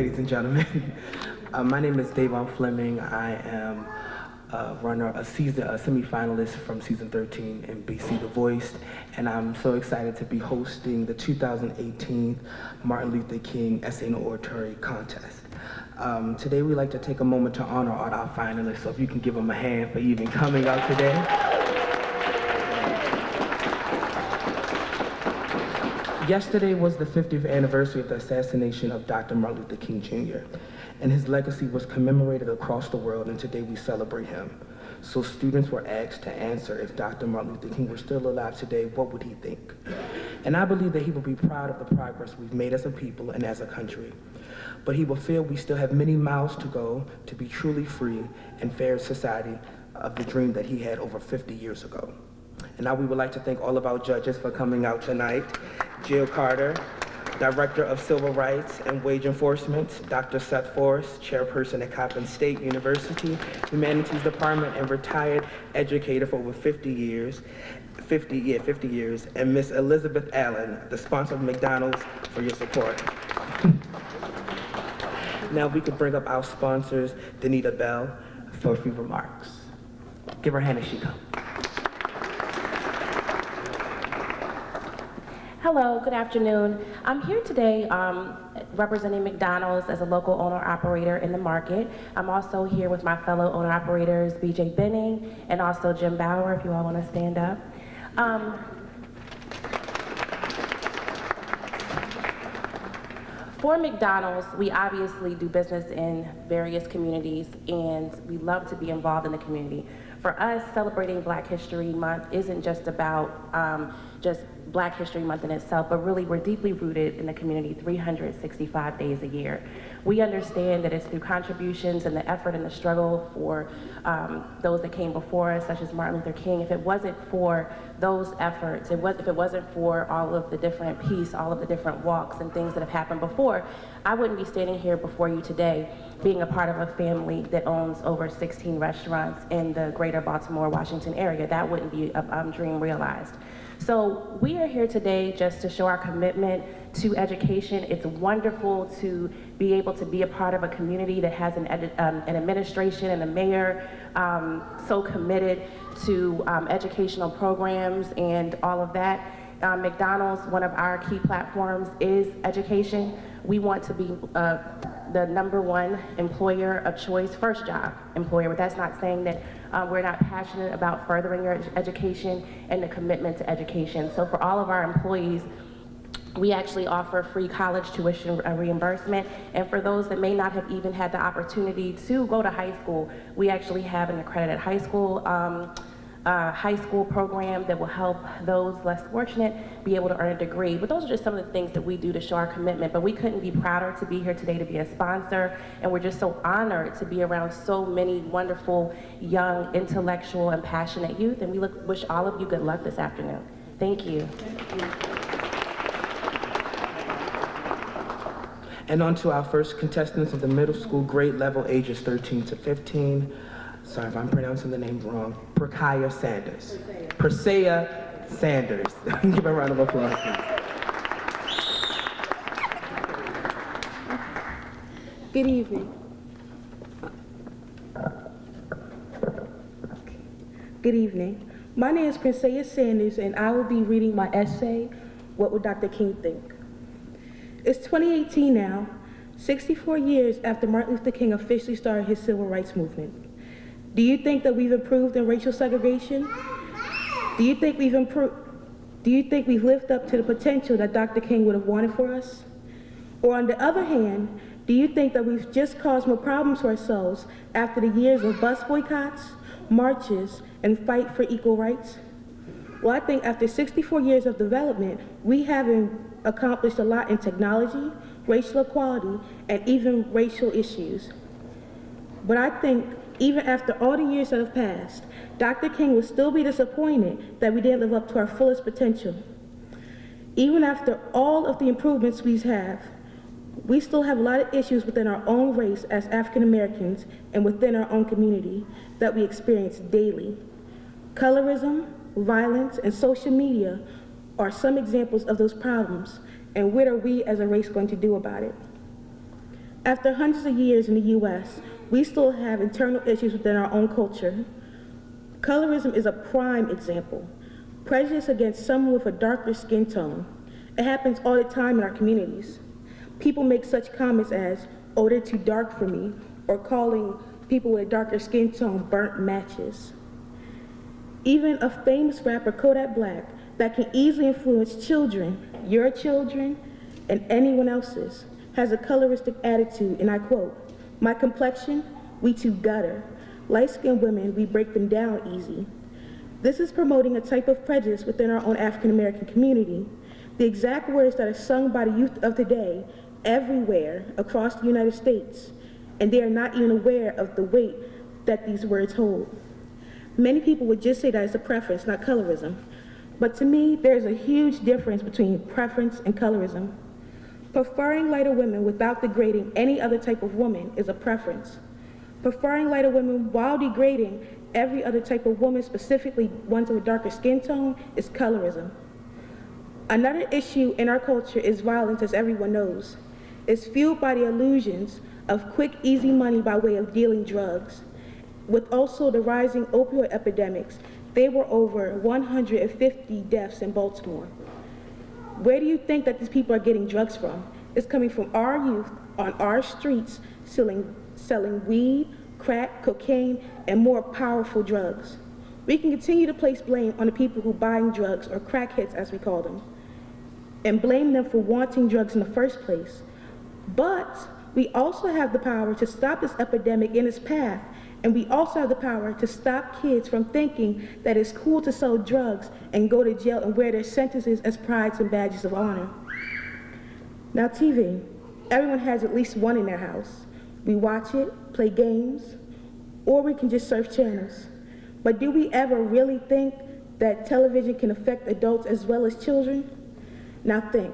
ladies and gentlemen. My name is Davon Fleming. I am a runner, a semi-finalist from season 13 in BC The Voice, and I'm so excited to be hosting the 2018 Martin Luther King Essay and Oratory Contest. Today we'd like to take a moment to honor all our finalists, so if you can give them a hand for even coming out today. Yesterday was the 50th anniversary of the assassination of Dr. Martin Luther King Jr., and his legacy was commemorated across the world, and today we celebrate him. So students were asked to answer, if Dr. Martin Luther King were still alive today, what would he think? And I believe that he would be proud of the progress we've made as a people and as a country. But he will feel we still have many miles to go to be truly free and fair society of the dream that he had over 50 years ago. And now we would like to thank all of our judges for coming out tonight. Jill Carter, Director of Civil Rights and Wage Enforcement, Dr. Seth Forrest, Chairperson at Coppin State University, Humanities Department, and retired educator for over 50 years, and Miss Elizabeth Allen, the sponsor of McDonald's, for your support. Now we could bring up our sponsors, Danita Bell, for a few remarks. Give her a hand as she comes. Hello, good afternoon. I'm here today representing McDonald's as a local owner-operator in the market. I'm also here with my fellow owner-operators, BJ Benning, and also Jim Bauer, if you all want to stand up. For McDonald's, we obviously do business in various communities, and we love to be involved in the community. For us, celebrating Black History Month isn't just about just Black History Month in itself, but really we're deeply rooted in the community 365 days a year. We understand that it's through contributions and the effort and the struggle for those that came before us, such as Martin Luther King. If it wasn't for those efforts, if it wasn't for all of the different peace, all of the different walks and things that have happened before, I wouldn't be standing here before you today being a part of a family that owns over 16 restaurants in the greater Baltimore, Washington area. That wouldn't be a dream realized. So we are here today just to show our commitment to education. It's wonderful to be able to be a part of a community that has an administration and a mayor so committed to educational programs and all of that. McDonald's, one of our key platforms is education. We want to be the #1 employer of choice, first job employer, but that's not saying that we're not passionate about furthering your education and the commitment to education. So for all of our employees, we actually offer free college tuition reimbursement, and for those that may not have even had the opportunity to go to high school, we actually have an accredited high school program that will help those less fortunate be able to earn a degree. But those are just some of the things that we do to show our commitment. But we couldn't be prouder to be here today to be a sponsor, and we're just so honored to be around so many wonderful, young, intellectual, and passionate youth, and we wish all of you good luck this afternoon. Thank you. Thank you. And on to our first contestants of the middle school grade level, ages 13 to 15. Sorry if I'm pronouncing the name wrong. Persea Sanders. Persea Sanders. Give a round of applause, please. Good evening. Good evening. My name is Persea Sanders, and I will be reading my essay, What Would Dr. King Think? It's 2018 now, 64 years after Martin Luther King officially started his civil rights movement. Do you think that we've improved in racial segregation? Do you think we've lived up to the potential that Dr. King would have wanted for us? Or on the other hand, do you think that we've just caused more problems for ourselves after the years of bus boycotts, marches, and fight for equal rights? Well, I think after 64 years of development, we haven't accomplished a lot in technology, racial equality, and even racial issues. But I think even after all the years that have passed, Dr. King will still be disappointed that we didn't live up to our fullest potential. Even after all of the improvements we have, we still have a lot of issues within our own race as African Americans and within our own community that we experience daily. Colorism, violence, and social media are some examples of those problems, and what are we as a race going to do about it? After hundreds of years in the U.S., we still have internal issues within our own culture. Colorism is a prime example. Prejudice against someone with a darker skin tone. It happens all the time in our communities. People make such comments as, "Oh, they're too dark for me," or calling people with a darker skin tone burnt matches. Even a famous rapper, Kodak Black, that can easily influence children, your children, and anyone else's, has a coloristic attitude, and I quote, "My complexion, we too gutter. Light-skinned women, we break them down easy." This is promoting a type of prejudice within our own African-American community. The exact words that are sung by the youth of today everywhere across the United States, and they are not even aware of the weight that these words hold. Many people would just say that it's a preference, not colorism. But to me, there's a huge difference between preference and colorism. Preferring lighter women without degrading any other type of woman is a preference. Preferring lighter women while degrading every other type of woman, specifically ones with a darker skin tone, is colorism. Another issue in our culture is violence, as everyone knows. It's fueled by the illusions of quick, easy money by way of dealing drugs. With also the rising opioid epidemics, there were over 150 deaths in Baltimore. Where do you think that these people are getting drugs from? It's coming from our youth on our streets selling weed, crack, cocaine, and more powerful drugs. We can continue to place blame on the people who buying drugs, or crackheads as we call them, and blame them for wanting drugs in the first place. But we also have the power to stop this epidemic in its path, and we also have the power to stop kids from thinking that it's cool to sell drugs and go to jail and wear their sentences as prides and badges of honor. Now, TV. Everyone has at least one in their house. We watch it, play games, or we can just surf channels. But do we ever really think that television can affect adults as well as children? Now think.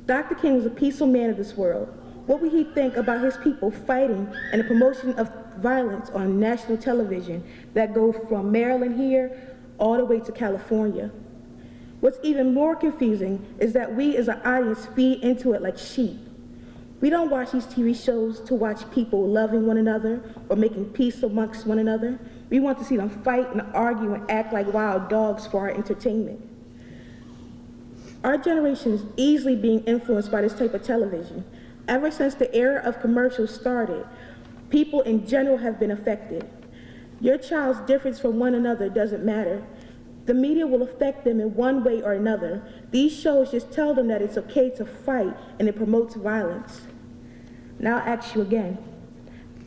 Dr. King was a peaceful man of this world. What would he think about his people fighting and the promotion of violence on national television that go from Maryland here all the way to California? What's even more confusing is that we as an audience feed into it like sheep. We don't watch these TV shows to watch people loving one another or making peace amongst one another. We want to see them fight and argue and act like wild dogs for our entertainment. Our generation is easily being influenced by this type of television. Ever since the era of commercials started, people in general have been affected. Your child's difference from one another doesn't matter. The media will affect them in one way or another. These shows just tell them that it's okay to fight, and it promotes violence. Now I'll ask you again.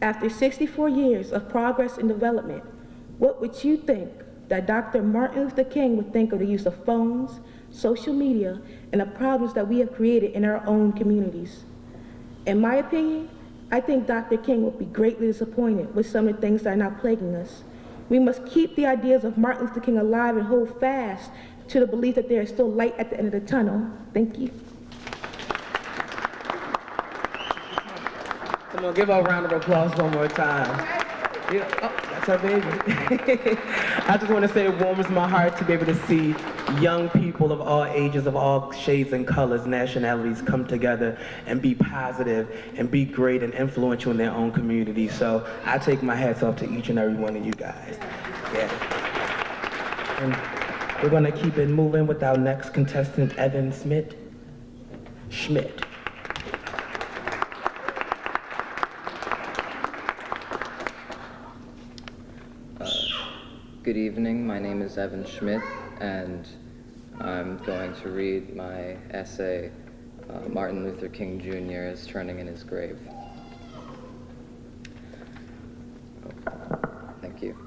After 64 years of progress and development, what would you think that Dr. Martin Luther King would think of the use of phones, social media, and the problems that we have created in our own communities? In my opinion, I think Dr. King would be greatly disappointed with some of the things that are now plaguing us. We must keep the ideas of Martin Luther King alive and hold fast to the belief that there is still light at the end of the tunnel. Thank you. Come on, give her a round of applause one more time. Yeah, oh, that's our baby. I just want to say it warms my heart to be able to see young people of all ages, of all shades and colors, nationalities come together and be positive and be great and influential in their own community. So I take my hats off to each and every one of you guys. Yeah. And we're going to keep it moving with our next contestant, Evan Schmidt. Good evening, my name is Evan Schmidt, and I'm going to read my essay, Martin Luther King Jr. is Turning in His Grave. Thank you.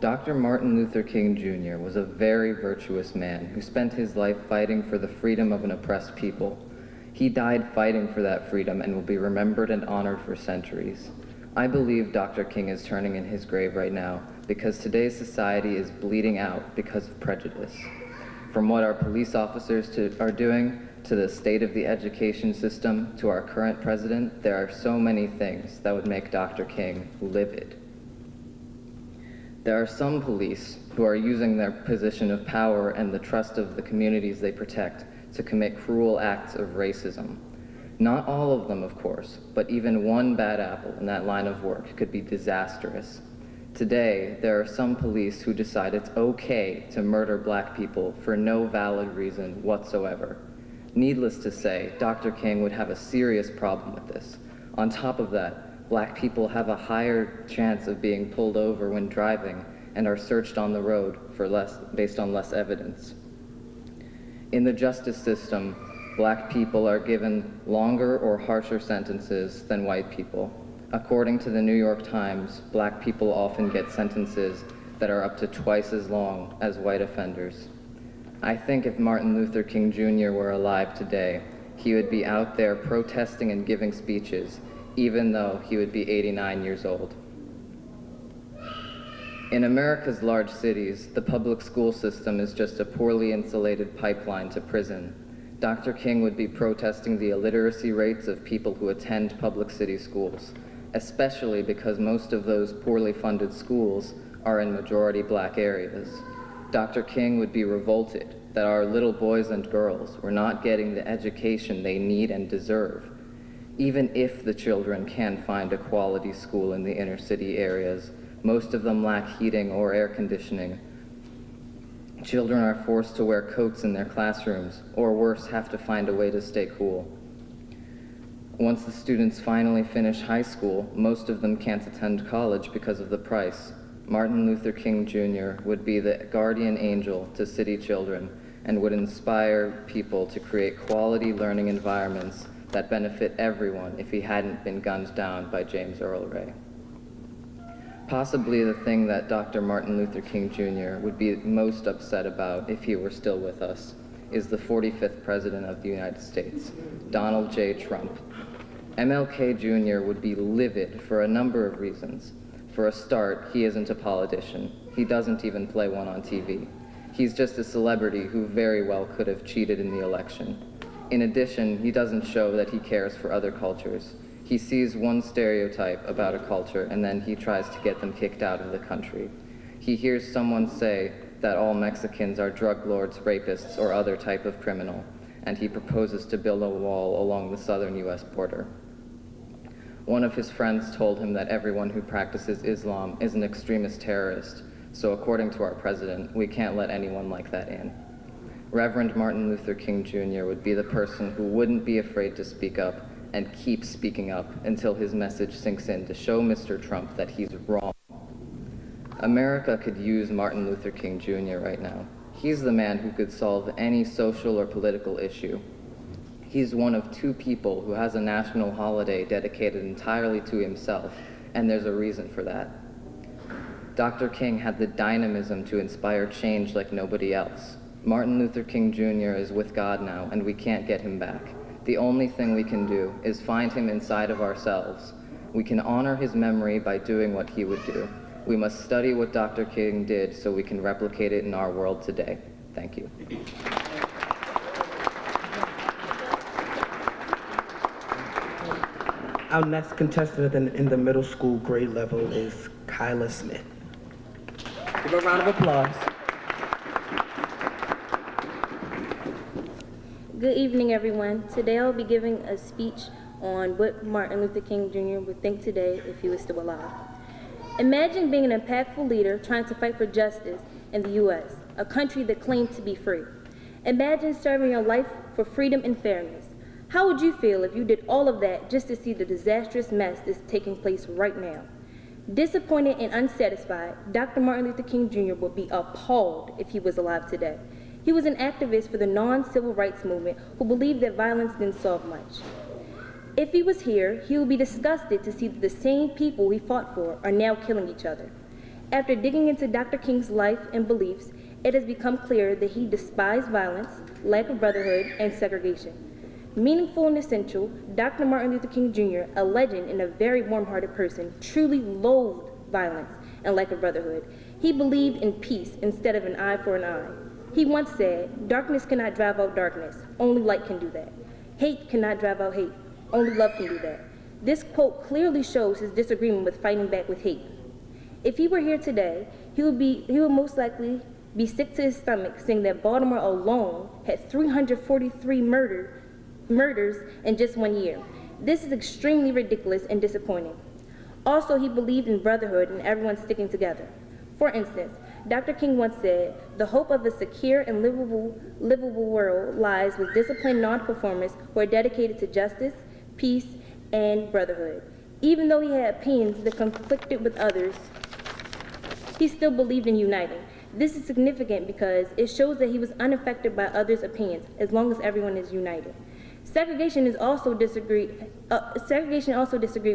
Dr. Martin Luther King Jr. was a very virtuous man who spent his life fighting for the freedom of an oppressed people. He died fighting for that freedom and will be remembered and honored for centuries. I believe Dr. King is turning in his grave right now because today's society is bleeding out because of prejudice. From what our police officers are doing, to the state of the education system, to our current president, there are so many things that would make Dr. King livid. There are some police who are using their position of power and the trust of the communities they protect to commit cruel acts of racism. Not all of them, of course, but even one bad apple in that line of work could be disastrous. Today, there are some police who decide it's okay to murder black people for no valid reason whatsoever. Needless to say, Dr. King would have a serious problem with this. On top of that, black people have a higher chance of being pulled over when driving and are searched on the road based on less evidence. In the justice system, black people are given longer or harsher sentences than white people. According to the New York Times, black people often get sentences that are up to twice as long as white offenders. I think if Martin Luther King Jr. were alive today, he would be out there protesting and giving speeches, even though he would be 89 years old. In America's large cities, the public school system is just a poorly insulated pipeline to prison. Dr. King would be protesting the illiteracy rates of people who attend public city schools, especially because most of those poorly funded schools are in majority black areas. Dr. King would be revolted that our little boys and girls were not getting the education they need and deserve. Even if the children can find a quality school in the inner city areas, most of them lack heating or air conditioning. Children are forced to wear coats in their classrooms, or worse, have to find a way to stay cool. Once the students finally finish high school, most of them can't attend college because of the price. Martin Luther King Jr. would be the guardian angel to city children and would inspire people to create quality learning environments that benefit everyone if he hadn't been gunned down by James Earl Ray. Possibly the thing that Dr. Martin Luther King Jr. would be most upset about if he were still with us is the 45th President of the United States, Donald J. Trump. MLK Jr. would be livid for a number of reasons. For a start, he isn't a politician. He doesn't even play one on TV. He's just a celebrity who very well could have cheated in the election. In addition, he doesn't show that he cares for other cultures. He sees one stereotype about a culture and then he tries to get them kicked out of the country. He hears someone say that all Mexicans are drug lords, rapists, or other type of criminal, and he proposes to build a wall along the southern US border. One of his friends told him that everyone who practices Islam is an extremist terrorist, so according to our president, we can't let anyone like that in. Reverend Martin Luther King Jr. would be the person who wouldn't be afraid to speak up and keep speaking up until his message sinks in to show Mr. Trump that he's wrong. America could use Martin Luther King Jr. right now. He's the man who could solve any social or political issue. He's one of two people who has a national holiday dedicated entirely to himself, and there's a reason for that. Dr. King had the dynamism to inspire change like nobody else. Martin Luther King Jr. is with God now, and we can't get him back. The only thing we can do is find him inside of ourselves. We can honor his memory by doing what he would do. We must study what Dr. King did so we can replicate it in our world today. Thank you. Our next contestant in the middle school grade level is Kyla Smith. Give her a round of applause. Good evening, everyone. Today I'll be giving a speech on what Martin Luther King Jr. would think today if he was still alive. Imagine being an impactful leader trying to fight for justice in the U.S., a country that claimed to be free. Imagine serving your life for freedom and fairness. How would you feel if you did all of that just to see the disastrous mess that's taking place right now? Disappointed and unsatisfied, Dr. Martin Luther King Jr. would be appalled if he was alive today. He was an activist for the non-civil rights movement who believed that violence didn't solve much. If he was here, he would be disgusted to see that the same people he fought for are now killing each other. After digging into Dr. King's life and beliefs, it has become clear that he despised violence, lack of brotherhood, and segregation. Meaningful and essential, Dr. Martin Luther King Jr., a legend and a very warm-hearted person, truly loathed violence and lack of brotherhood. He believed in peace instead of an eye for an eye. He once said, "Darkness cannot drive out darkness, only light can do that. Hate cannot drive out hate, only love can do that." This quote clearly shows his disagreement with fighting back with hate. If he were here today, he would most likely be sick to his stomach saying that Baltimore alone had 343 murdered murders in just 1 year. This is extremely ridiculous and disappointing. Also, he believed in brotherhood and everyone sticking together. For instance, Dr. King once said, "The hope of a secure and livable world lies with disciplined non-performers who are dedicated to justice, peace, and brotherhood." Even though he had opinions that conflicted with others, he still believed in uniting. This is significant because it shows that he was unaffected by others' opinions as long as everyone is united. Segregation also disagreed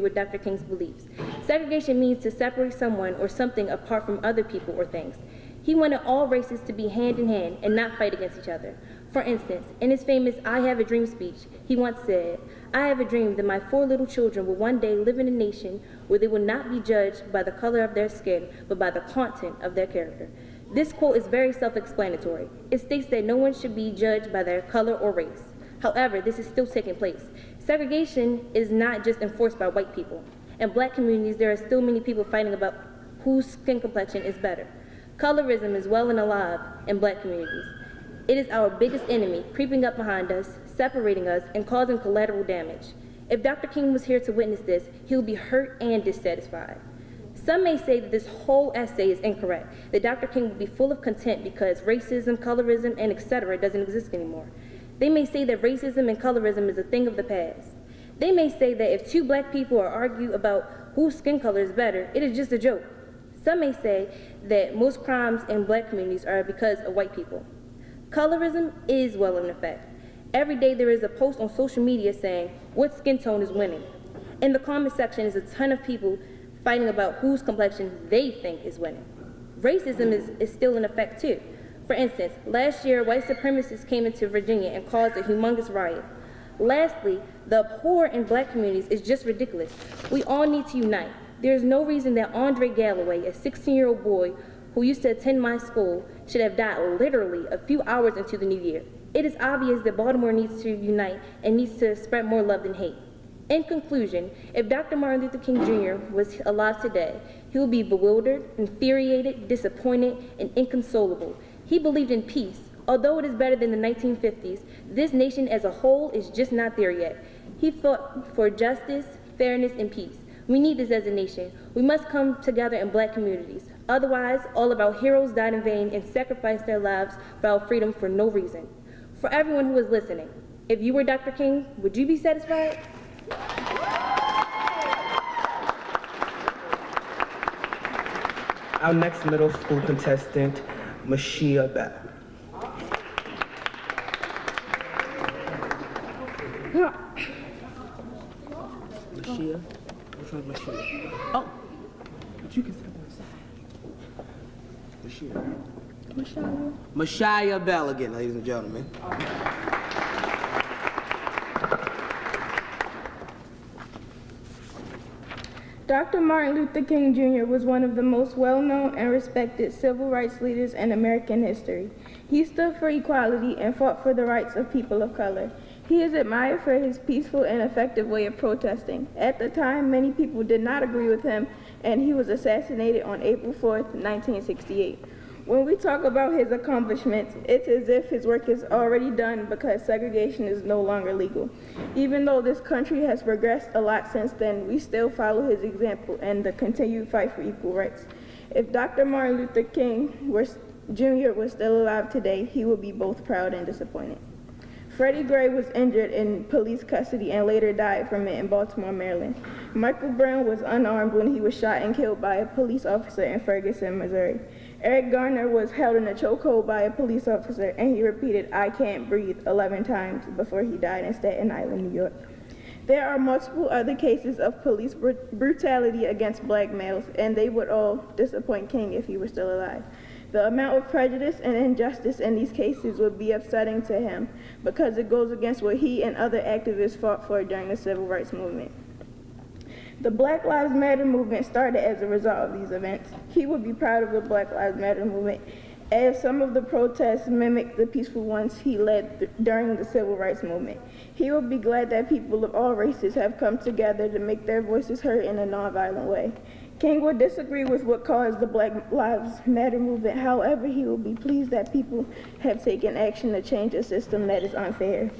with Dr. King's beliefs. Segregation means to separate someone or something apart from other people or things. He wanted all races to be hand in hand and not fight against each other. For instance, in his famous "I Have a Dream" speech, he once said, "I have a dream that my 4 little children will one day live in a nation where they will not be judged by the color of their skin, but by the content of their character." This quote is very self-explanatory. It states that no one should be judged by their color or race. However, this is still taking place. Segregation is not just enforced by white people. In black communities, there are still many people fighting about whose skin complexion is better. Colorism is well and alive in black communities. It is our biggest enemy, creeping up behind us, separating us, and causing collateral damage. If Dr. King was here to witness this, he would be hurt and dissatisfied. Some may say that this whole essay is incorrect, that Dr. King would be full of content because racism, colorism, and etc. doesn't exist anymore. They may say that racism and colorism is a thing of the past. They may say that if 2 black people argue about whose skin color is better, it is just a joke. Some may say that most crimes in black communities are because of white people. Colorism is well in effect. Every day there is a post on social media saying what skin tone is winning. In the comment section is a ton of people fighting about whose complexion they think is winning. Racism is still in effect too. For instance, last year, white supremacists came into Virginia and caused a humongous riot. Lastly, the poor in black communities is just ridiculous. We all need to unite. There is no reason that Andre Galloway, a 16-year-old boy who used to attend my school, should have died literally a few hours into the new year. It is obvious that Baltimore needs to unite and needs to spread more love than hate. In conclusion, if Dr. Martin Luther King Jr. was alive today, he would be bewildered, infuriated, disappointed, and inconsolable. He believed in peace. Although it is better than the 1950s, this nation as a whole is just not there yet. He fought for justice, fairness, and peace. We need this as a nation. We must come together in black communities. Otherwise, all of our heroes died in vain and sacrificed their lives for our freedom for no reason. For everyone who is listening, if you were Dr. King, would you be satisfied? Our next middle school contestant, Mashia Bell. Mashia? Which one's Mashia? Oh, but you can step on the side. Mashia. Mashia Bell again, ladies and gentlemen. Dr. Martin Luther King Jr. was one of the most well-known and respected civil rights leaders in American history. He stood for equality and fought for the rights of people of color. He is admired for his peaceful and effective way of protesting. At the time, many people did not agree with him, and he was assassinated on April 4th, 1968. When we talk about his accomplishments, it's as if his work is already done because segregation is no longer legal. Even though this country has progressed a lot since then, we still follow his example and the continued fight for equal rights. If Dr. Martin Luther King Jr. was still alive today, he would be both proud and disappointed. Freddie Gray was injured in police custody and later died from it in Baltimore, Maryland. Michael Brown was unarmed when he was shot and killed by a police officer in Ferguson, Missouri. Eric Garner was held in a chokehold by a police officer, and he repeated, "I can't breathe," 11 times before he died in Staten Island, New York. There are multiple other cases of police brutality against black males, and they would all disappoint King if he were still alive. The amount of prejudice and injustice in these cases would be upsetting to him because it goes against what he and other activists fought for during the civil rights movement. The Black Lives Matter movement started as a result of these events. He would be proud of the Black Lives Matter movement, as some of the protests mimicked the peaceful ones he led during the civil rights movement. He would be glad that people of all races have come together to make their voices heard in a nonviolent way. King would disagree with what caused the Black Lives Matter movement. However, he will be pleased that people have taken action to change a system that is unfair.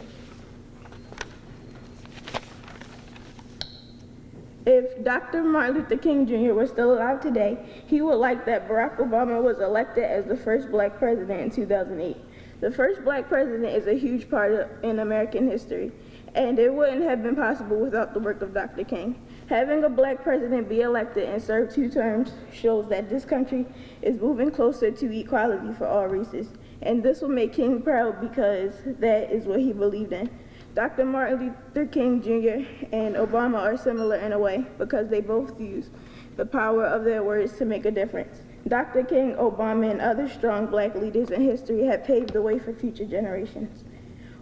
If Dr. Martin Luther King Jr. were still alive today, he would like that Barack Obama was elected as the first black president in 2008. The first black president is a huge part in American history, and it wouldn't have been possible without the work of Dr. King. Having a black president be elected and serve 2 terms shows that this country is moving closer to equality for all races, and this will make King proud because that is what he believed in. Dr. Martin Luther King Jr. and Obama are similar in a way because they both use the power of their words to make a difference. Dr. King, Obama, and other strong black leaders in history have paved the way for future generations.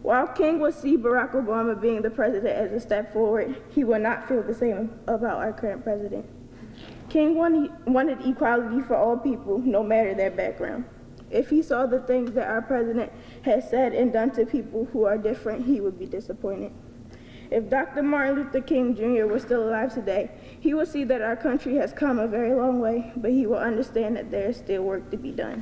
While King will see Barack Obama being the president as a step forward, he will not feel the same about our current president. King wanted equality for all people, no matter their background. If he saw the things that our president has said and done to people who are different, he would be disappointed. If Dr. Martin Luther King Jr. were still alive today, he would see that our country has come a very long way, but he will understand that there is still work to be done.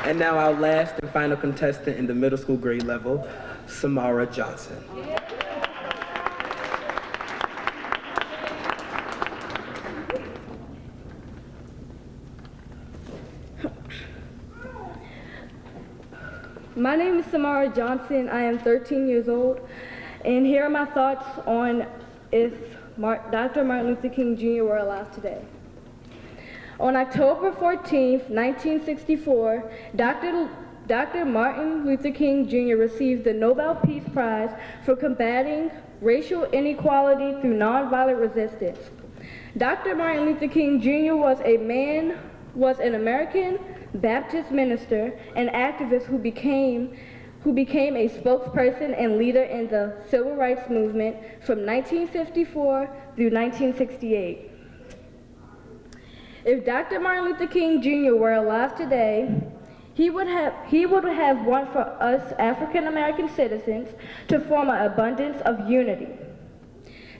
And now our last and final contestant in the middle school grade level, Samara Johnson. My name is Samara Johnson. I am 13 years old, and here are my thoughts on if Dr. Martin Luther King Jr. were alive today. On October 14, 1964, Dr. Martin Luther King Jr. received the Nobel Peace Prize for combating racial inequality through nonviolent resistance. Dr. Martin Luther King Jr. was an American Baptist minister and activist who became a spokesperson and leader in the civil rights movement from 1954 through 1968. If Dr. Martin Luther King Jr. were alive today, he would have want for us African American citizens to form an abundance of unity.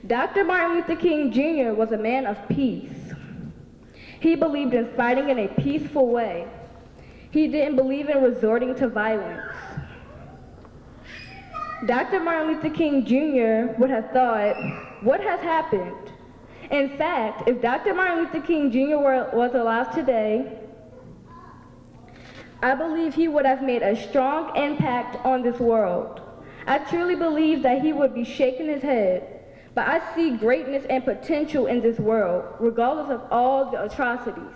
Dr. Martin Luther King Jr. was a man of peace. He believed in fighting in a peaceful way. He didn't believe in resorting to violence. Dr. Martin Luther King Jr. would have thought, what has happened? In fact, if Dr. Martin Luther King Jr. was alive today, I believe he would have made a strong impact on this world. I truly believe that he would be shaking his head, but I see greatness and potential in this world, regardless of all the atrocities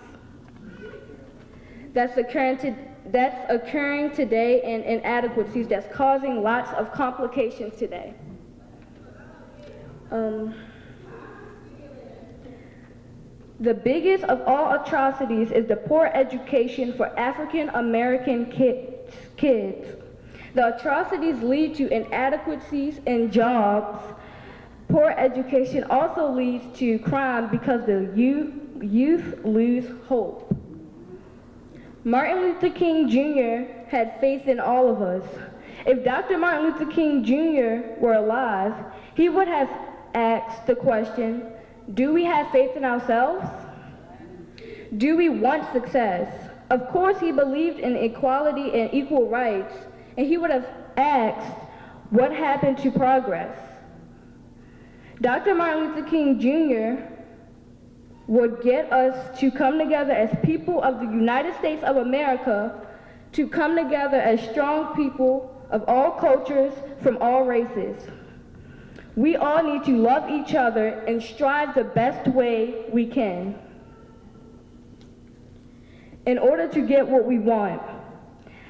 that's occurring today and inadequacies that's causing lots of complications today. The biggest of all atrocities is the poor education for African American kids. The atrocities lead to inadequacies in jobs. Poor education also leads to crime because the youth lose hope. Martin Luther King Jr. had faith in all of us. If Dr. Martin Luther King Jr. were alive, he would have asked the question, do we have faith in ourselves? Do we want success? Of course, he believed in equality and equal rights, and he would have asked, what happened to progress? Dr. Martin Luther King Jr. would get us to come together as people of the United States of America, to come together as strong people of all cultures from all races. We all need to love each other and strive the best way we can in order to get what we want.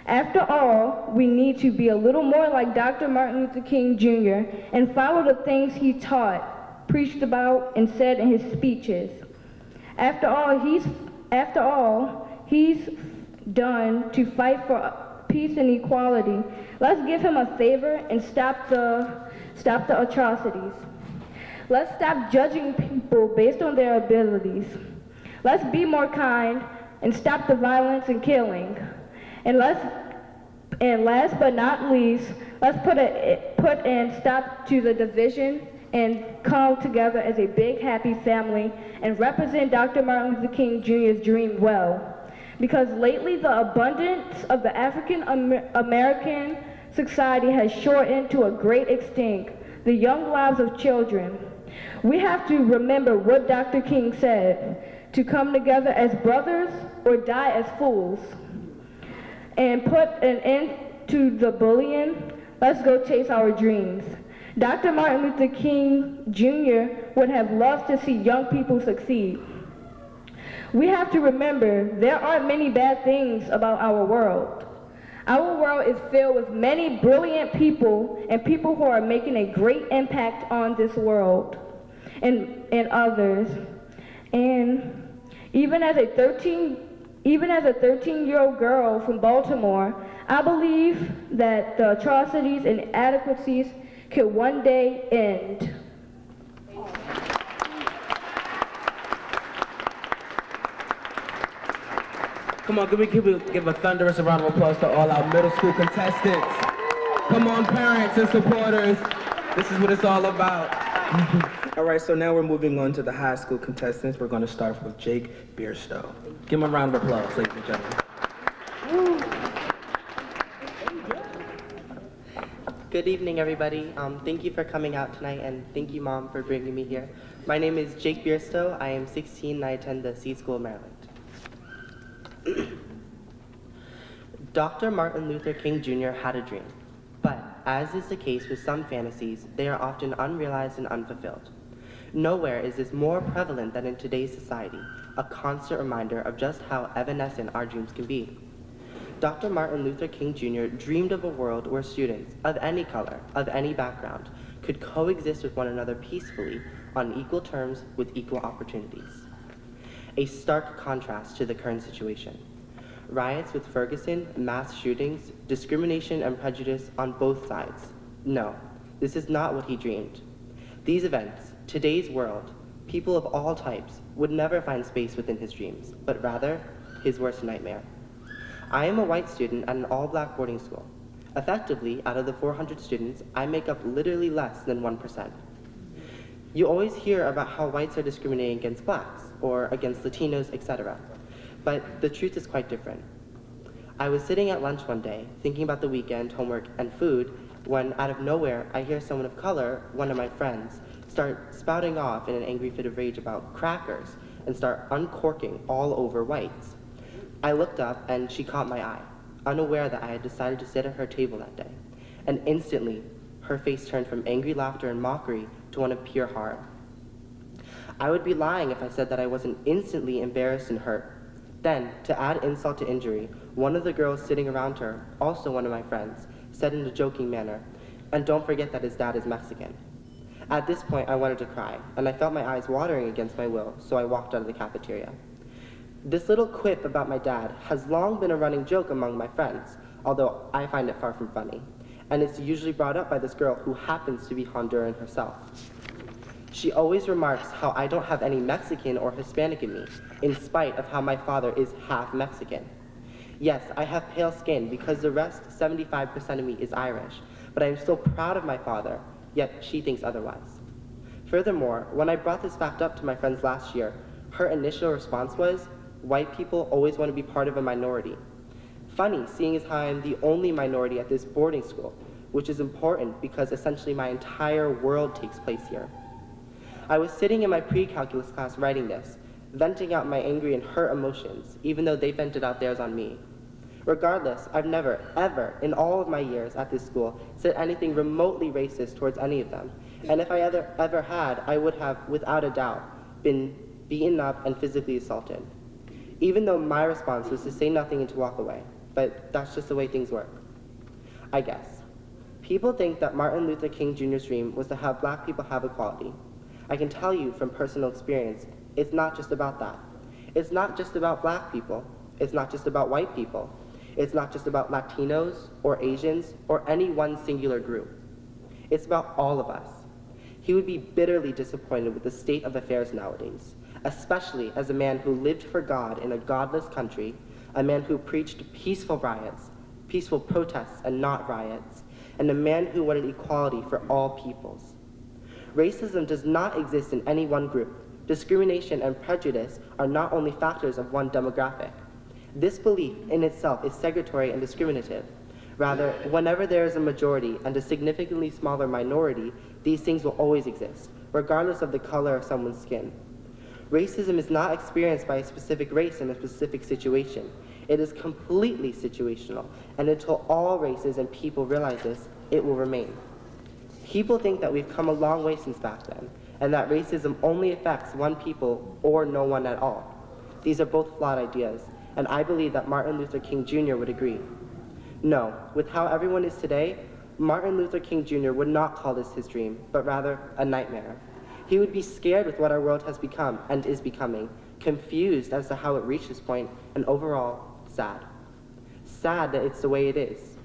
After all, we need to be a little more like Dr. Martin Luther King Jr. and follow the things he taught, preached about, and said in his speeches. After all, he's done to fight for peace and equality. Let's give him a favor and stop the atrocities. Let's stop judging people based on their abilities. Let's be more kind and stop the violence and killing. And last but not least, let's put an stop to the division and come together as a big happy family and represent Dr. Martin Luther King Jr.'s dream well. Because lately the abundance of the African American society has shortened to a great extent the young lives of children. We have to remember what Dr. King said, to come together as brothers or die as fools, and put an end to the bullying. Let's go chase our dreams. Dr. Martin Luther King Jr. would have loved to see young people succeed. We have to remember there aren't many bad things about our world. Our world is filled with many brilliant people and people who are making a great impact on this world and others. And even as a 13-year-old girl from Baltimore, I believe that the atrocities and inadequacies could one day end. Come on, can we give a thunderous round of applause to all our middle school contestants? Come on, parents and supporters. This is what it's all about. All right, so now we're moving on to the high school contestants. We're going to start with Jake Bierstow. Give him a round of applause, ladies and gentlemen. Good evening, everybody. Thank you for coming out tonight, and thank you, Mom, for bringing me here. My name is Jake Bierstow. I am 16, and I attend the C School of Maryland. Dr. Martin Luther King Jr. had a dream, but as is the case with some fantasies, they are often unrealized and unfulfilled. Nowhere is this more prevalent than in today's society, a constant reminder of just how evanescent our dreams can be. Dr. Martin Luther King Jr. dreamed of a world where students of any color, of any background, could coexist with one another peacefully on equal terms with equal opportunities. A stark contrast to the current situation. Riots with Ferguson, mass shootings, discrimination and prejudice on both sides. No, this is not what he dreamed. These events, today's world, people of all types would never find space within his dreams, but rather his worst nightmare. I am a white student at an all-black boarding school. Effectively, out of the 400 students, I make up literally less than 1%. You always hear about how whites are discriminating against blacks, or against Latinos, etc. But the truth is quite different. I was sitting at lunch one day, thinking about the weekend, homework, and food, when out of nowhere, I hear someone of color, one of my friends, start spouting off in an angry fit of rage about crackers, and start uncorking all over whites. I looked up, and she caught my eye, unaware that I had decided to sit at her table that day. And instantly, her face turned from angry laughter and mockery to one of pure horror. I would be lying if I said that I wasn't instantly embarrassed and hurt. Then, to add insult to injury, one of the girls sitting around her, also one of my friends, said in a joking manner, "And don't forget that his dad is Mexican." At this point, I wanted to cry, and I felt my eyes watering against my will, so I walked out of the cafeteria. This little quip about my dad has long been a running joke among my friends, although I find it far from funny, and it's usually brought up by this girl who happens to be Honduran herself. She always remarks how I don't have any Mexican or Hispanic in me, in spite of how my father is half Mexican. Yes, I have pale skin because the rest, 75% of me, is Irish, but I am still proud of my father, yet she thinks otherwise. Furthermore, when I brought this fact up to my friends last year, her initial response was, "White people always want to be part of a minority." Funny, seeing as how I am the only minority at this boarding school, which is important because essentially my entire world takes place here. I was sitting in my pre-calculus class writing this, venting out my angry and hurt emotions, even though they vented out theirs on me. Regardless, I've never, ever, in all of my years at this school, said anything remotely racist towards any of them. And if I ever had, I would have, without a doubt, been beaten up and physically assaulted. Even though my response was to say nothing and to walk away. But that's just the way things work, I guess. People think that Martin Luther King Jr.'s dream was to have black people have equality. I can tell you from personal experience, it's not just about that. It's not just about black people. It's not just about white people. It's not just about Latinos or Asians or any one singular group. It's about all of us. He would be bitterly disappointed with the state of affairs nowadays, especially as a man who lived for God in a godless country, a man who preached peaceful riots, peaceful protests and not riots, and a man who wanted equality for all peoples. Racism does not exist in any one group. Discrimination and prejudice are not only factors of one demographic. This belief in itself is segregatory and discriminative. Rather, whenever there is a majority and a significantly smaller minority, these things will always exist, regardless of the color of someone's skin. Racism is not experienced by a specific race in a specific situation. It is completely situational, and until all races and people realize this, it will remain. People think that we've come a long way since back then, and that racism only affects one people or no one at all. These are both flawed ideas, and I believe that Martin Luther King Jr. would agree. No, with how everyone is today, Martin Luther King Jr. would not call this his dream, but rather a nightmare. He would be scared with what our world has become and is becoming, confused as to how it reached this point, and overall, sad. Sad that it's the way it is.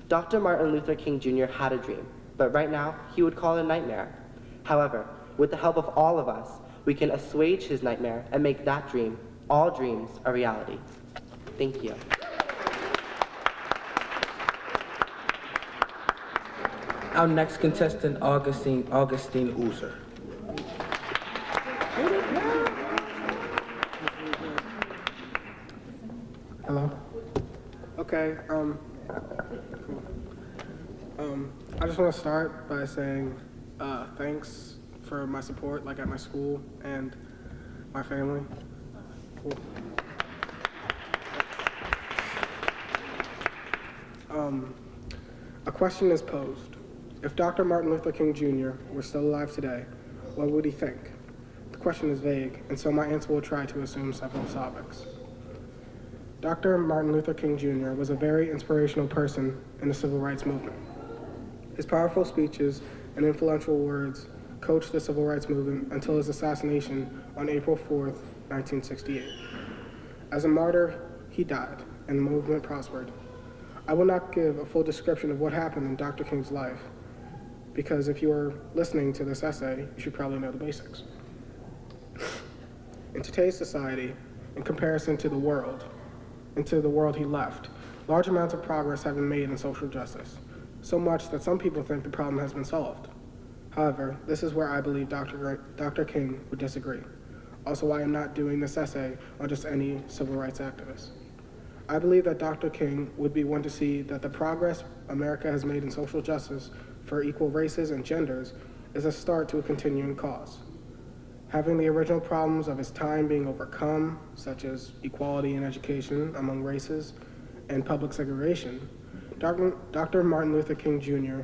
Dr. Martin Luther King Jr. had a dream, but right now, he would call it a nightmare. However, with the help of all of us, we can assuage his nightmare and make that dream, all dreams, a reality. Thank you. Our next contestant, Augustine Uzer. Hello? Okay, cool. I just want to start by saying thanks for my support, like at my school and my family. Cool. A question is posed. If Dr. Martin Luther King Jr. were still alive today, what would he think? The question is vague, and so my answer will try to assume several topics. Dr. Martin Luther King Jr. was a very inspirational person in the civil rights movement. His powerful speeches and influential words coached the civil rights movement until his assassination on April 4th, 1968. As a martyr, he died, and the movement prospered. I will not give a full description of what happened in Dr. King's life, because if you are listening to this essay, you should probably know the basics. In today's society, in comparison to the world he left, large amounts of progress have been made in social justice, so much that some people think the problem has been solved. However, this is where I believe Dr. King would disagree. Also, why I'm not doing this essay on just any civil rights activist. I believe that Dr. King would be one to see that the progress America has made in social justice for equal races and genders is a start to a continuing cause. Having the original problems of his time being overcome, such as equality in education among races and public segregation, Dr. Martin Luther King Jr.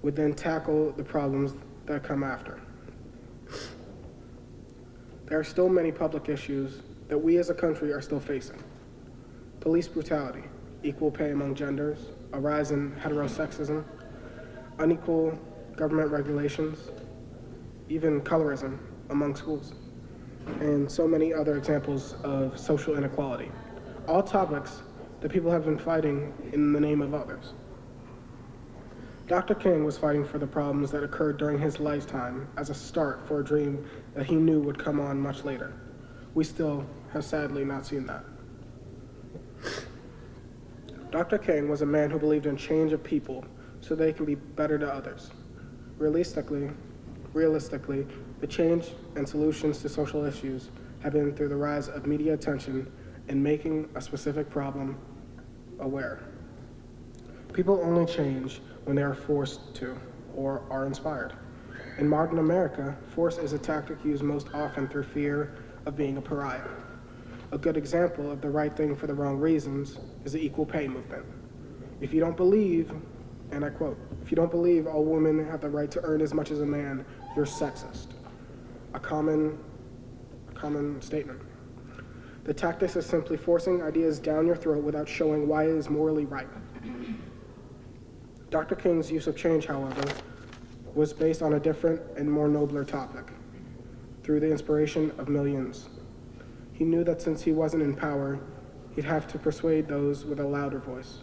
would then tackle the problems that come after. There are still many public issues that we as a country are still facing. Police brutality, equal pay among genders, a rise in heterosexism, unequal government regulations, even colorism among schools, and so many other examples of social inequality. All topics that people have been fighting in the name of others. Dr. King was fighting for the problems that occurred during his lifetime as a start for a dream that he knew would come on much later. We still have sadly not seen that. Dr. King was a man who believed in change of people so they can be better to others. Realistically, the change and solutions to social issues have been through the rise of media attention and making a specific problem aware. People only change when they are forced to or are inspired. In modern America, force is a tactic used most often through fear of being a pariah. A good example of the right thing for the wrong reasons is the equal pay movement. If you don't believe, and I quote, "If you don't believe all women have the right to earn as much as a man, you're sexist." A common statement. The tactic is simply forcing ideas down your throat without showing why it is morally right. Dr. King's use of change, however, was based on a different and more nobler topic, through the inspiration of millions. He knew that since he wasn't in power, he'd have to persuade those with a louder voice.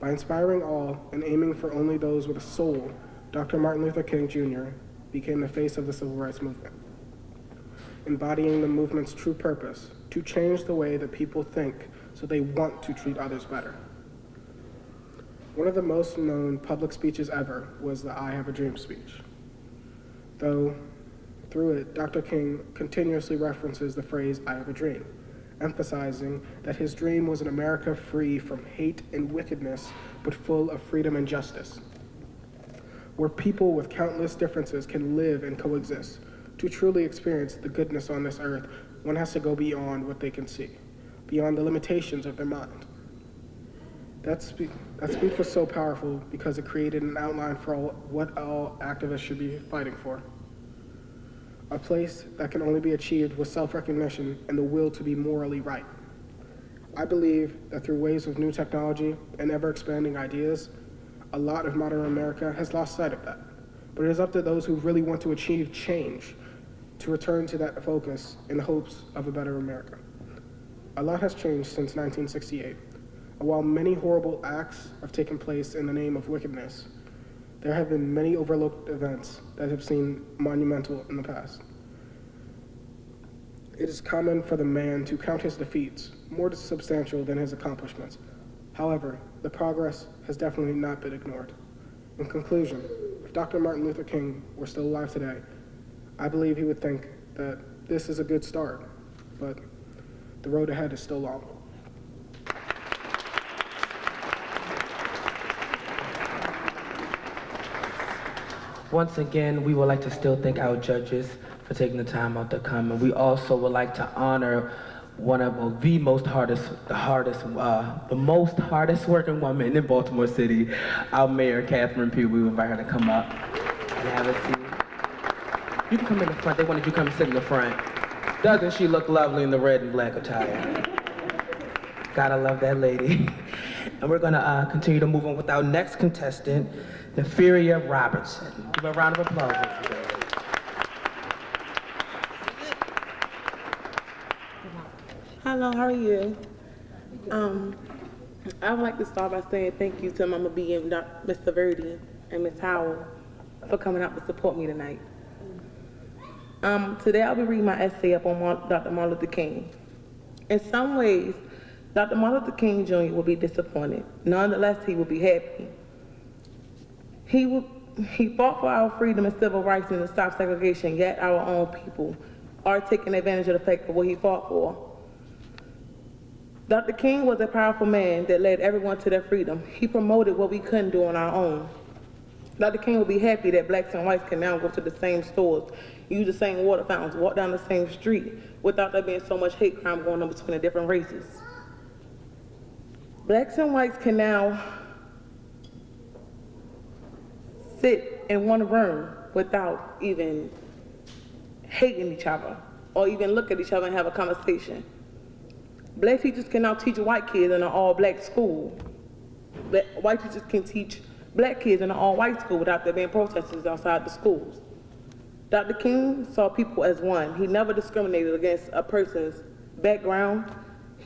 By inspiring all and aiming for only those with a soul, Dr. Martin Luther King Jr. became the face of the civil rights movement, embodying the movement's true purpose, to change the way that people think so they want to treat others better. One of the most known public speeches ever was the "I Have a Dream" speech. Though through it, Dr. King continuously references the phrase "I have a dream," emphasizing that his dream was an America free from hate and wickedness, but full of freedom and justice, where people with countless differences can live and coexist. To truly experience the goodness on this earth, one has to go beyond what they can see, beyond the limitations of their mind. That speech was so powerful because it created an outline for what all activists should be fighting for. A place that can only be achieved with self-recognition and the will to be morally right. I believe that through waves of new technology and ever-expanding ideas, a lot of modern America has lost sight of that. But it is up to those who really want to achieve change to return to that focus in the hopes of a better America. A lot has changed since 1968. And while many horrible acts have taken place in the name of wickedness, there have been many overlooked events that have seemed monumental in the past. It is common for the man to count his defeats more substantial than his accomplishments. However, the progress has definitely not been ignored. In conclusion, if Dr. Martin Luther King were still alive today, I believe he would think that this is a good start, but the road ahead is still long. Once again, we would like to still thank our judges for taking the time out to come, and we also would like to honor one of the most hardest working woman in Baltimore City, our mayor, Catherine Pugh. We invite her to come up and have a seat. You can come in the front. They wanted you to come sit in the front. Doesn't she look lovely in the red and black attire? Gotta love that lady. And we're gonna continue to move on with our next contestant, Neferia Robertson. Give her a round of applause. Hello, how are you? I would like to start by saying thank you to Mama B and Mr. Verdi and Ms. Howell for coming out to support me tonight. Today I'll be reading my essay up on Dr. Martin Luther King. In some ways, Dr. Martin Luther King Jr. will be disappointed. Nonetheless, he will be happy. He fought for our freedom and civil rights and to stop segregation, yet our own people are taking advantage of the fact of what he fought for. Dr. King was a powerful man that led everyone to their freedom. He promoted what we couldn't do on our own. Dr. King will be happy that blacks and whites can now go to the same stores, use the same water fountains, walk down the same street without there being so much hate crime going on between the different races. Blacks and whites can now sit in one room without even hating each other or even look at each other and have a conversation. Black teachers can now teach white kids in an all-black school. White teachers can teach black kids in an all-white school without there being protesters outside the schools. Dr. King saw people as one. He never discriminated against a person's background.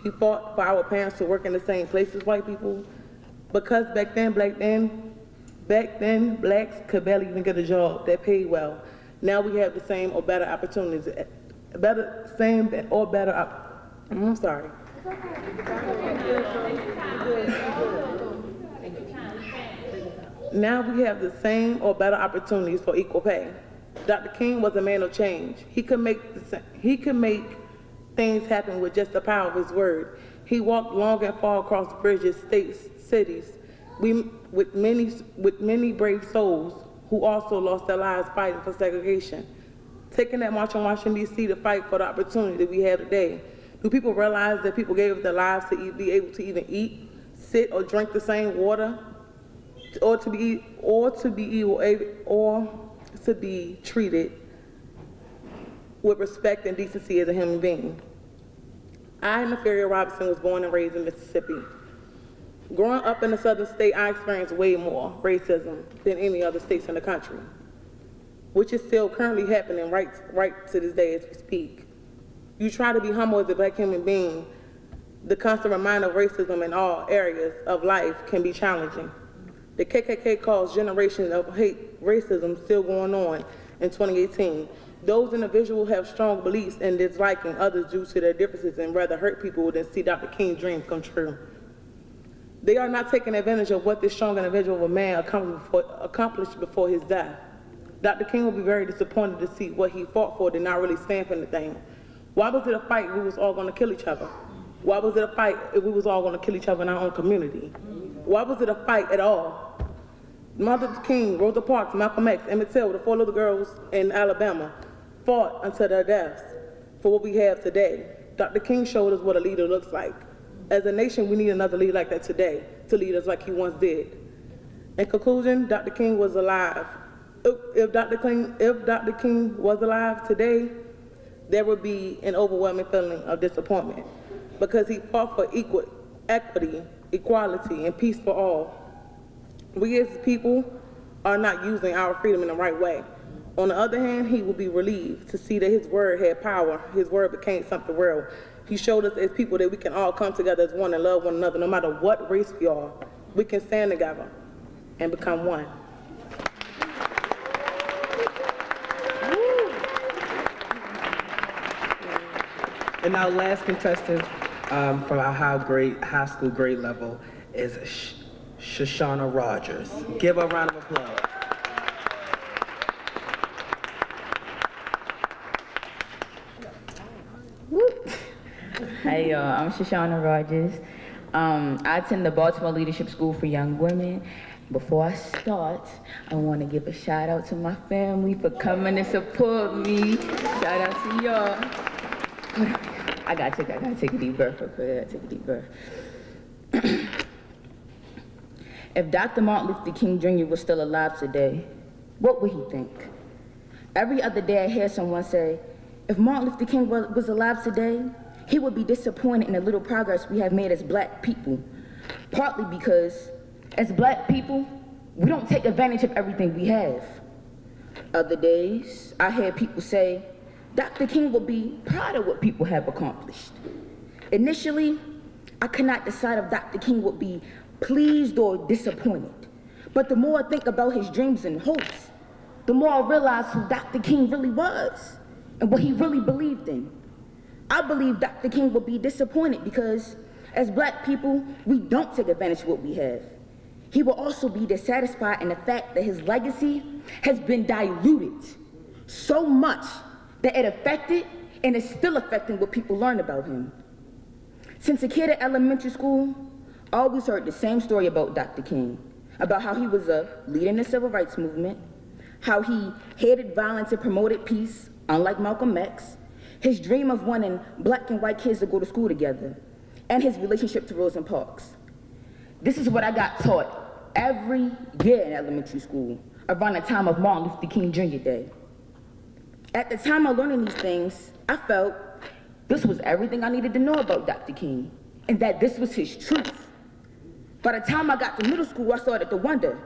He fought for our parents to work in the same place as white people because back then, blacks could barely even get a job that paid well. Now we have the same or better opportunities, I'm sorry. Now we have the same or better opportunities for equal pay. Dr. King was a man of change. He could make things happen with just the power of his word. He walked long and far across bridges, states, cities, with many brave souls who also lost their lives fighting for segregation. Taking that march on Washington, D.C. to fight for the opportunity that we have today. Do people realize that people gave up their lives to be able to even eat, sit, or drink the same water, or to be treated with respect and decency as a human being? I, Neferia Robertson, was born and raised in Mississippi. Growing up in the southern state, I experienced way more racism than any other states in the country, which is still currently happening right to this day as we speak. You try to be humble as a black human being, the constant reminder of racism in all areas of life can be challenging. The KKK caused generations of hate, racism still going on in 2018. Those individuals have strong beliefs in disliking others due to their differences and rather hurt people than see Dr. King's dream come true. They are not taking advantage of what this strong individual of a man accomplished before his death. Dr. King will be very disappointed to see what he fought for did not really stand for anything. Why was it a fight we was all going to kill each other? Why was it a fight if we was all gonna kill each other in our own community? Why was it a fight at all? Martin Luther King, Rosa Parks, Malcolm X, Emmett Till, the 4 little girls in Alabama fought until their deaths for what we have today. Dr. King showed us what a leader looks like. As a nation, we need another leader like that today to lead us like he once did. In conclusion, Dr. King was alive. If Dr. King was alive today, there would be an overwhelming feeling of disappointment because he fought for equity, equality, and peace for all. We as people are not using our freedom in the right way. On the other hand, he will be relieved to see that his word had power. His word became something real. He showed us as people that we can all come together as one and love one another, no matter what race we are. We can stand together and become one. And our last contestant from our high school grade level is Shoshana Rogers. Give her a round of applause. Hey y'all, I'm Shoshana Rogers. I attend the Baltimore Leadership School for Young Women. Before I start, I want to give a shout out to my family for coming to support me. Shout out to y'all. I gotta take a deep breath real quick. Take a deep breath. If Dr. Martin Luther King Jr. was still alive today, what would he think? Every other day I hear someone say, if Martin Luther King was alive today, he would be disappointed in the little progress we have made as black people. Partly because, as black people, we don't take advantage of everything we have. Other days, I hear people say, Dr. King will be proud of what people have accomplished. Initially, I could not decide if Dr. King would be pleased or disappointed. But the more I think about his dreams and hopes, the more I realize who Dr. King really was and what he really believed in. I believe Dr. King will be disappointed because as black people, we don't take advantage of what we have. He will also be dissatisfied in the fact that his legacy has been diluted so much that it affected and is still affecting what people learn about him. Since a kid at elementary school, I always heard the same story about Dr. King, about how he was a leader in the civil rights movement, how he hated violence and promoted peace, unlike Malcolm X, his dream of wanting black and white kids to go to school together, and his relationship to Rosa Parks. This is what I got taught every year in elementary school around the time of Martin Luther King Jr. Day. At the time of learning these things, I felt this was everything I needed to know about Dr. King, and that this was his truth. By the time I got to middle school, I started to wonder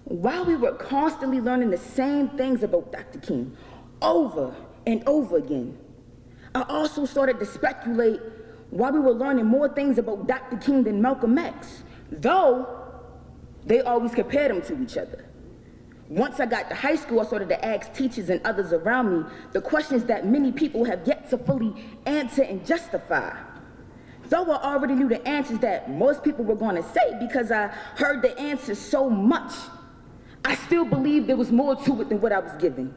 why we were constantly learning the same things about Dr. King over and over again. I also started to speculate why we were learning more things about Dr. King than Malcolm X, though they always compared them to each other. Once I got to high school, I started to ask teachers and others around me the questions that many people have yet to fully answer and justify. Though I already knew the answers that most people were going to say because I heard the answers so much, I still believed there was more to it than what I was given.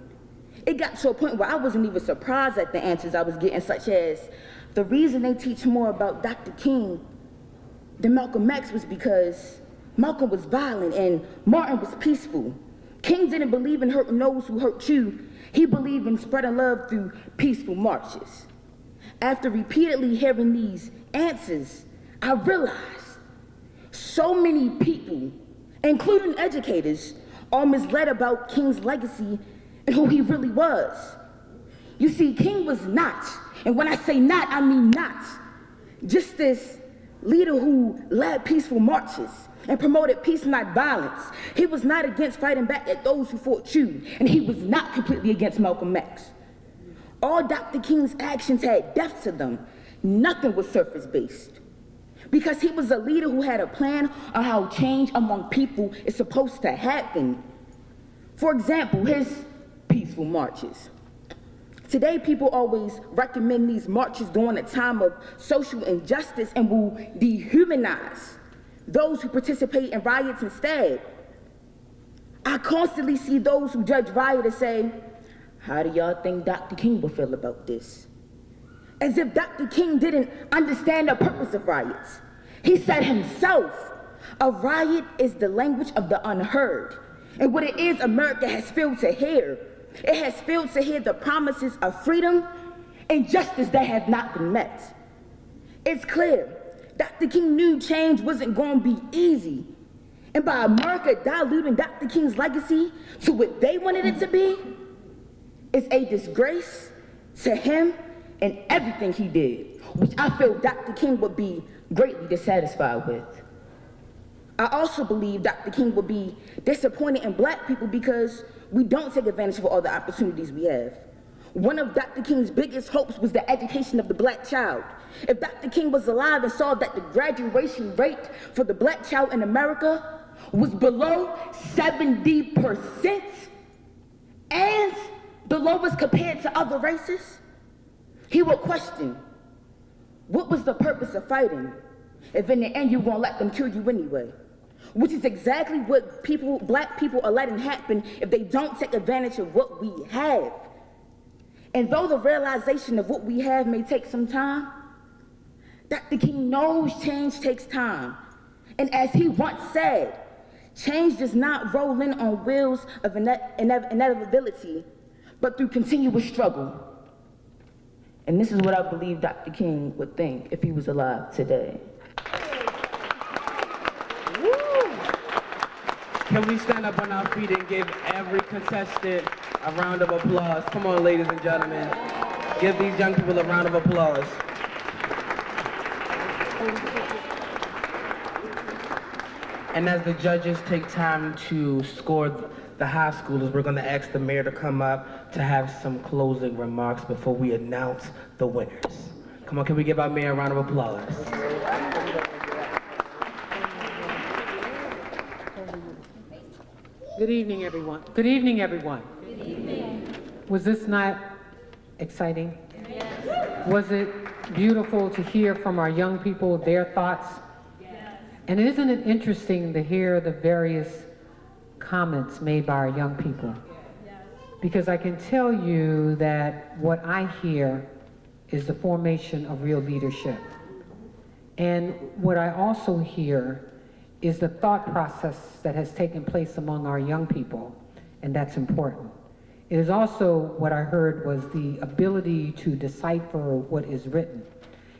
It got to a point where I wasn't even surprised at the answers I was getting, such as the reason they teach more about Dr. King than Malcolm X was because Malcolm was violent and Martin was peaceful. King didn't believe in hurting those who hurt you. He believed in spreading love through peaceful marches. After repeatedly hearing these answers, I realized so many people, including educators, are misled about King's legacy and who he really was. You see, King was not, and when I say not, I mean not, just this leader who led peaceful marches and promoted peace, not violence. He was not against fighting back at those who fought you, and he was not completely against Malcolm X. All Dr. King's actions had depth to them. Nothing was surface-based. Because he was a leader who had a plan on how change among people is supposed to happen. For example, his peaceful marches. Today, people always recommend these marches during a time of social injustice and will dehumanize those who participate in riots instead. I constantly see those who judge rioters say, how do y'all think Dr. King will feel about this? as if Dr. King didn't understand the purpose of riots. He said himself, a riot is the language of the unheard. And what it is, America has failed to hear. It has failed to hear the promises of freedom and justice that have not been met. It's clear, Dr. King knew change wasn't going to be easy. And by America diluting Dr. King's legacy to what they wanted it to be, it's a disgrace to him and everything he did, which I feel Dr. King would be greatly dissatisfied with. I also believe Dr. King would be disappointed in black people because we don't take advantage of all the opportunities we have. One of Dr. King's biggest hopes was the education of the black child. If Dr. King was alive and saw that the graduation rate for the black child in America was below 70% and the lowest compared to other races, he would question, what was the purpose of fighting if in the end you're gonna let them kill you anyway? Which is exactly what black people are letting happen if they don't take advantage of what we have. And though the realization of what we have may take some time, Dr. King knows change takes time. And as he once said, change does not roll in on wheels of inevitability, but through continuous struggle. And this is what I believe Dr. King would think if he was alive today. Can we stand up on our feet and give every contestant a round of applause? Come on, ladies and gentlemen. Give these young people a round of applause. And as the judges take time to score the high schoolers, we're going to ask the mayor to come up to have some closing remarks before we announce the winners. Come on, can we give our mayor a round of applause? Good evening, everyone. Good evening, everyone. Good evening. Was this not exciting? Yes. Was it beautiful to hear from our young people their thoughts? Yes. And isn't it interesting to hear the various comments made by our young people? Yes. Because I can tell you that what I hear is the formation of real leadership. And what I also hear is the thought process that has taken place among our young people, and that's important. It is also, what I heard was the ability to decipher what is written.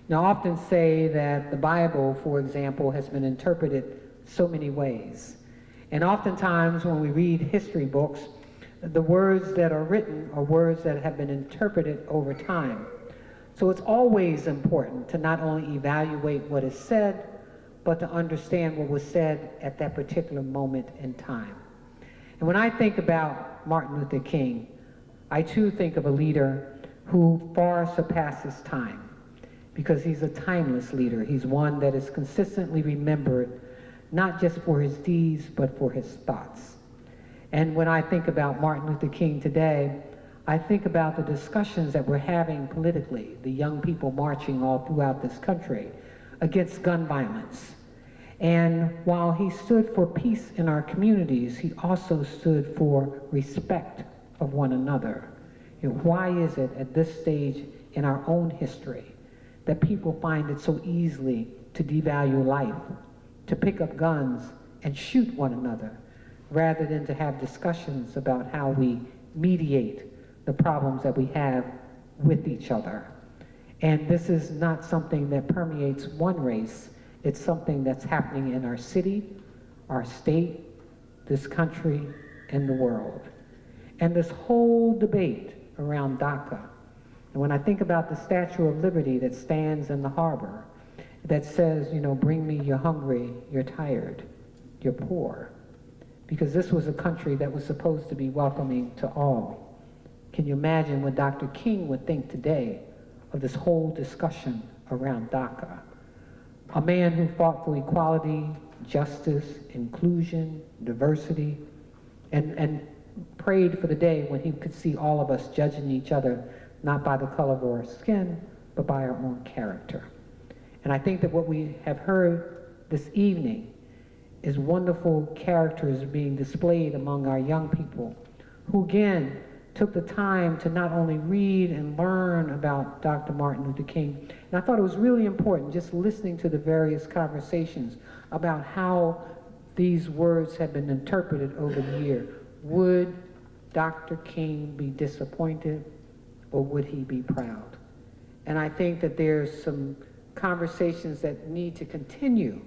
Now, I often say that the Bible, for example, has been interpreted so many ways. And oftentimes when we read history books, the words that are written are words that have been interpreted over time. So it's always important to not only evaluate what is said, but to understand what was said at that particular moment in time. And when I think about Martin Luther King, I too think of a leader who far surpasses time, because he's a timeless leader. He's one that is consistently remembered, not just for his deeds, but for his thoughts. And when I think about Martin Luther King today, I think about the discussions that we're having politically, the young people marching all throughout this country against gun violence. And while he stood for peace in our communities, he also stood for respect of one another. You know, why is it at this stage in our own history that people find it so easily to devalue life, to pick up guns and shoot one another, rather than to have discussions about how we mediate the problems that we have with each other? And this is not something that permeates one race. It's something that's happening in our city, our state, this country, and the world. And this whole debate around DACA, and when I think about the Statue of Liberty that stands in the harbor, that says, you know, bring me, you're hungry, you're tired, you're poor. Because this was a country that was supposed to be welcoming to all. Can you imagine what Dr. King would think today of this whole discussion around DACA? A man who fought for equality, justice, inclusion, diversity, and prayed for the day when he could see all of us judging each other, not by the color of our skin, but by our own character. And I think that what we have heard this evening is wonderful characters being displayed among our young people, who again took the time to not only read and learn about Dr. Martin Luther King, and I thought it was really important just listening to the various conversations about how these words have been interpreted over the year. Would Dr. King be disappointed or would he be proud? And I think that there's some conversations that need to continue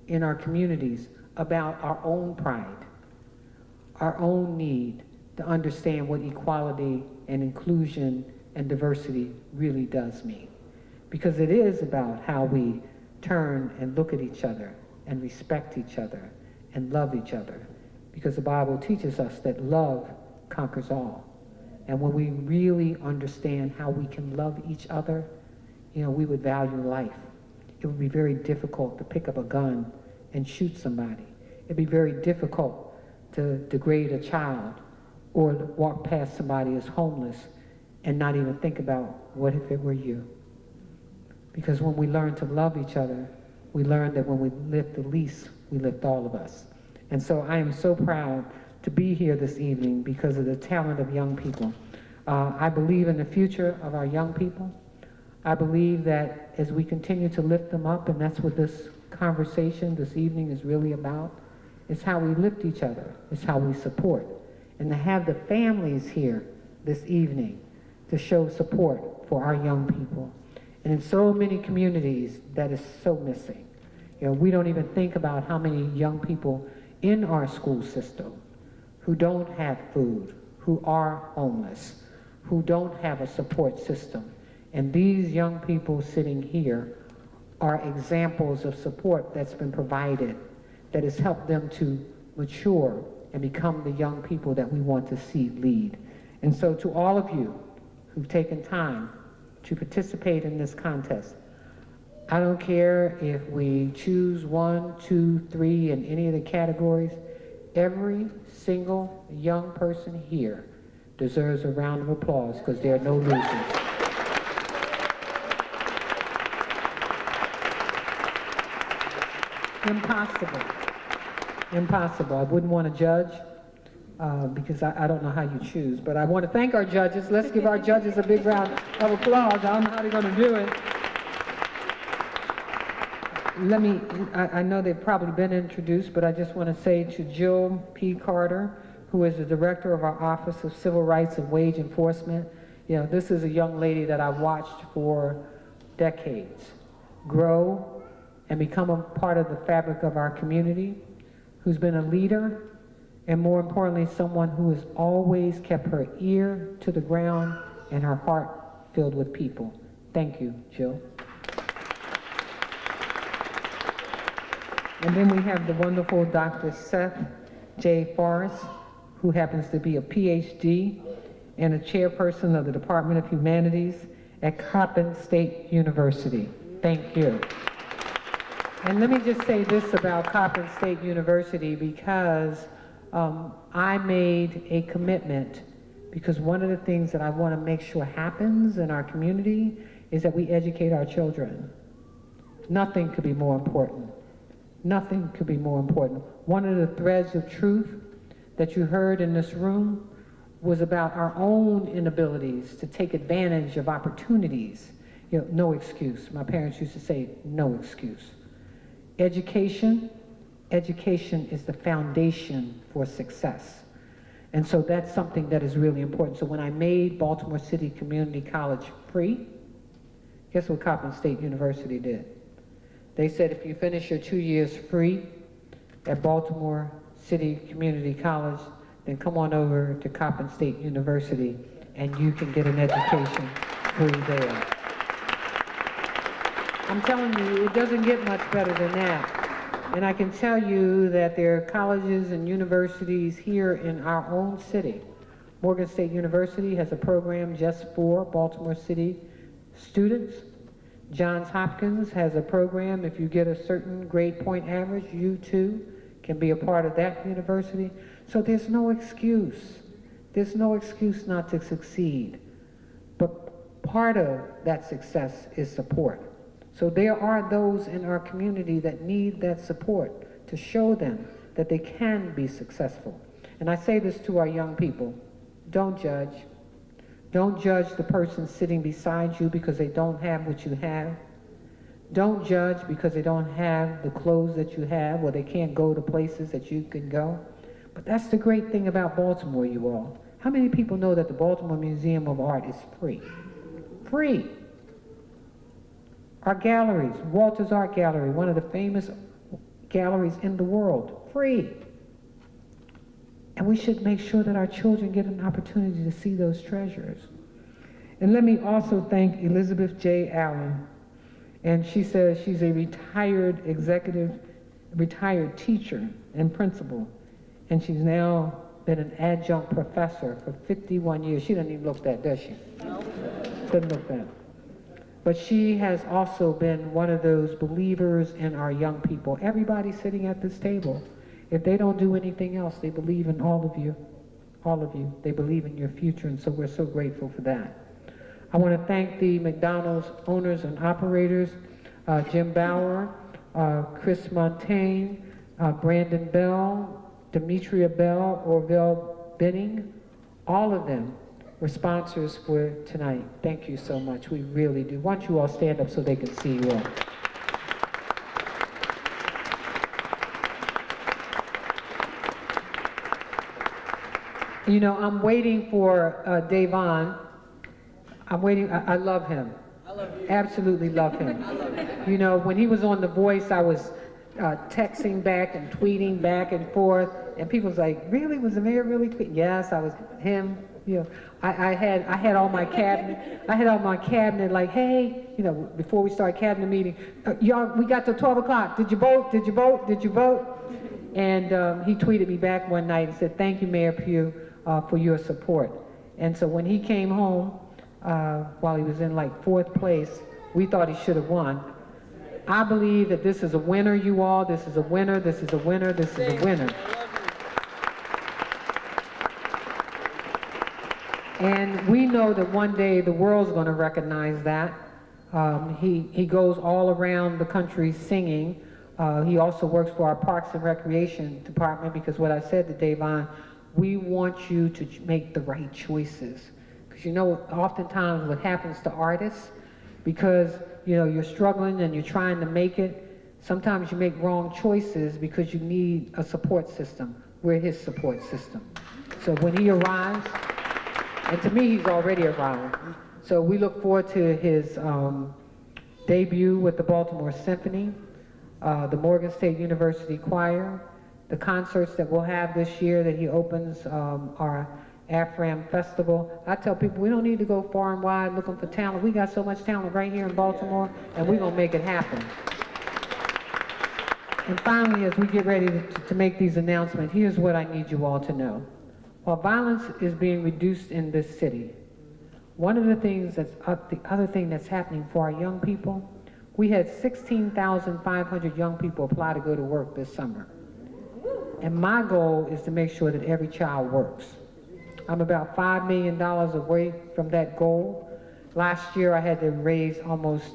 in our communities about our own pride, our own need to understand what equality and inclusion and diversity really does mean. Because it is about how we turn and look at each other and respect each other and love each other. Because the Bible teaches us that love conquers all. And when we really understand how we can love each other, you know, we would value life. It would be very difficult to pick up a gun and shoot somebody. It'd be very difficult to degrade a child or to walk past somebody as homeless and not even think about what if it were you. Because when we learn to love each other, we learn that when we lift the least, we lift all of us. And so I am so proud to be here this evening because of the talent of young people. I believe in the future of our young people. I believe that as we continue to lift them up, and that's what this conversation this evening is really about, it's how we lift each other, it's how we support. And to have the families here this evening to show support for our young people. And in so many communities, that is so missing. You know, we don't even think about how many young people in our school system who don't have food, who are homeless, who don't have a support system. And these young people sitting here are examples of support that's been provided that has helped them to mature and become the young people that we want to see lead. And so to all of you who've taken time to participate in this contest, I don't care if we choose 1, 2, 3 in any of the categories, every single young person here deserves a round of applause because there are no losers. Impossible. Impossible. I wouldn't want to judge because I don't know how you choose, but I want to thank our judges. Let's give our judges a big round of applause. I don't know how they're going to do it. I know they've probably been introduced, but I just want to say to Jill P. Carter, who is the director of our Office of Civil Rights and Wage Enforcement. You know, this is a young lady that I've watched for decades grow and become a part of the fabric of our community, who's been a leader, and more importantly, someone who has always kept her ear to the ground and her heart filled with people. Thank you, Jill. And then we have the wonderful Dr. Seth J. Forrest, who happens to be a PhD and a chairperson of the Department of Humanities at Coppin State University. Thank you. And let me just say this about Coppin State University, because I made a commitment, because one of the things that I want to make sure happens in our community is that we educate our children. Nothing could be more important. Nothing could be more important. One of the threads of truth that you heard in this room was about our own inabilities to take advantage of opportunities. You know, no excuse. My parents used to say, no excuse. Education is the foundation for success. And so that's something that is really important. So when I made Baltimore City Community College free, guess what Coppin State University did? They said if you finish your 2 years free at Baltimore City Community College, then come on over to Coppin State University and you can get an education free there. I'm telling you, it doesn't get much better than that. And I can tell you that there are colleges and universities here in our own city. Morgan State University has a program just for Baltimore City students. Johns Hopkins has a program, if you get a certain grade point average, you too can be a part of that university. So there's no excuse. There's no excuse not to succeed. But part of that success is support. So there are those in our community that need that support to show them that they can be successful. And I say this to our young people, Don't judge. Don't judge the person sitting beside you because they don't have what you have. Don't judge because they don't have the clothes that you have or they can't go to places that you can go. But that's the great thing about Baltimore, you all. How many people know that the Baltimore Museum of Art is free? Free. Our galleries, Walter's Art Gallery, one of the famous galleries in the world, free. And we should make sure that our children get an opportunity to see those treasures. And let me also thank Elizabeth J. Allen. And she says she's a retired retired teacher and principal. And she's now been an adjunct professor for 51 years. She doesn't even look that, does she? No. Doesn't look that. But she has also been one of those believers in our young people. Everybody sitting at this table, if they don't do anything else, they believe in all of you. All of you. They believe in your future, and so we're so grateful for that. I want to thank the McDonald's owners and operators, Jim Bauer, Chris Montaigne, Brandon Bell, Demetria Bell, Orville Benning. All of them were sponsors for tonight. Thank you so much. We really do. Why don't you all stand up so they can see you all. You know, I'm waiting for Davon. I'm waiting. I love him. I love you. Absolutely love him. I love him. You know, when he was on The Voice, I was texting back and tweeting back and forth, and people was like, "Really? Was the mayor really tweeting?" Yes, I was him. You know, I had all my cabinet. I had all my cabinet like, "Hey, you know, before we start cabinet meeting, y'all, we got till 12 o'clock. Did you vote? Did you vote? Did you vote?" And he tweeted me back one night and said, "Thank you, Mayor Pugh, for your support." And so when he came home, while he was in like 4th place, we thought he should have won. I believe that this is a winner, you all. This is a winner. This is a winner. This is a winner. And we know that one day the world's going to recognize that. He goes all around the country singing. He also works for our Parks and Recreation Department because what I said to Davon, we want you to make the right choices. Because you know, oftentimes what happens to artists, because you know, you're struggling and you're trying to make it, sometimes you make wrong choices because you need a support system. We're his support system. So when he arrives, and to me, he's already arrived. So we look forward to his debut with the Baltimore Symphony, the Morgan State University Choir, the concerts that we'll have this year that he opens our AFRAM Festival. I tell people we don't need to go far and wide looking for talent. We got so much talent right here in Baltimore, and we're going to make it happen. And finally, as we get ready to make these announcements, here's what I need you all to know. While violence is being reduced in this city, one of the things the other thing that's happening for our young people, we had 16,500 young people apply to go to work this summer. And my goal is to make sure that every child works. I'm about $5 million away from that goal. Last year I had to raise almost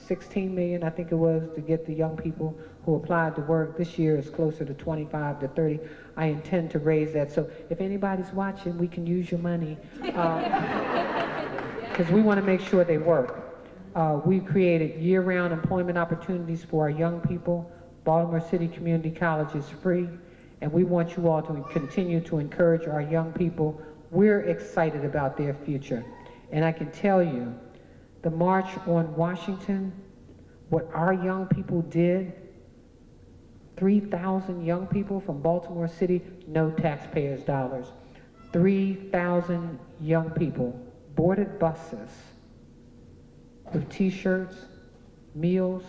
16 million, I think it was, to get the young people who applied to work. This year is closer to 25 to 30. I intend to raise that. So if anybody's watching, we can use your money. Because we want to make sure they work. We've created year-round employment opportunities for our young people. Baltimore City Community College is free. And we want you all to continue to encourage our young people. We're excited about their future. And I can tell you, the March on Washington, what our young people did, 3,000 young people from Baltimore City, no taxpayers' dollars. 3,000 young people boarded buses with t-shirts, meals,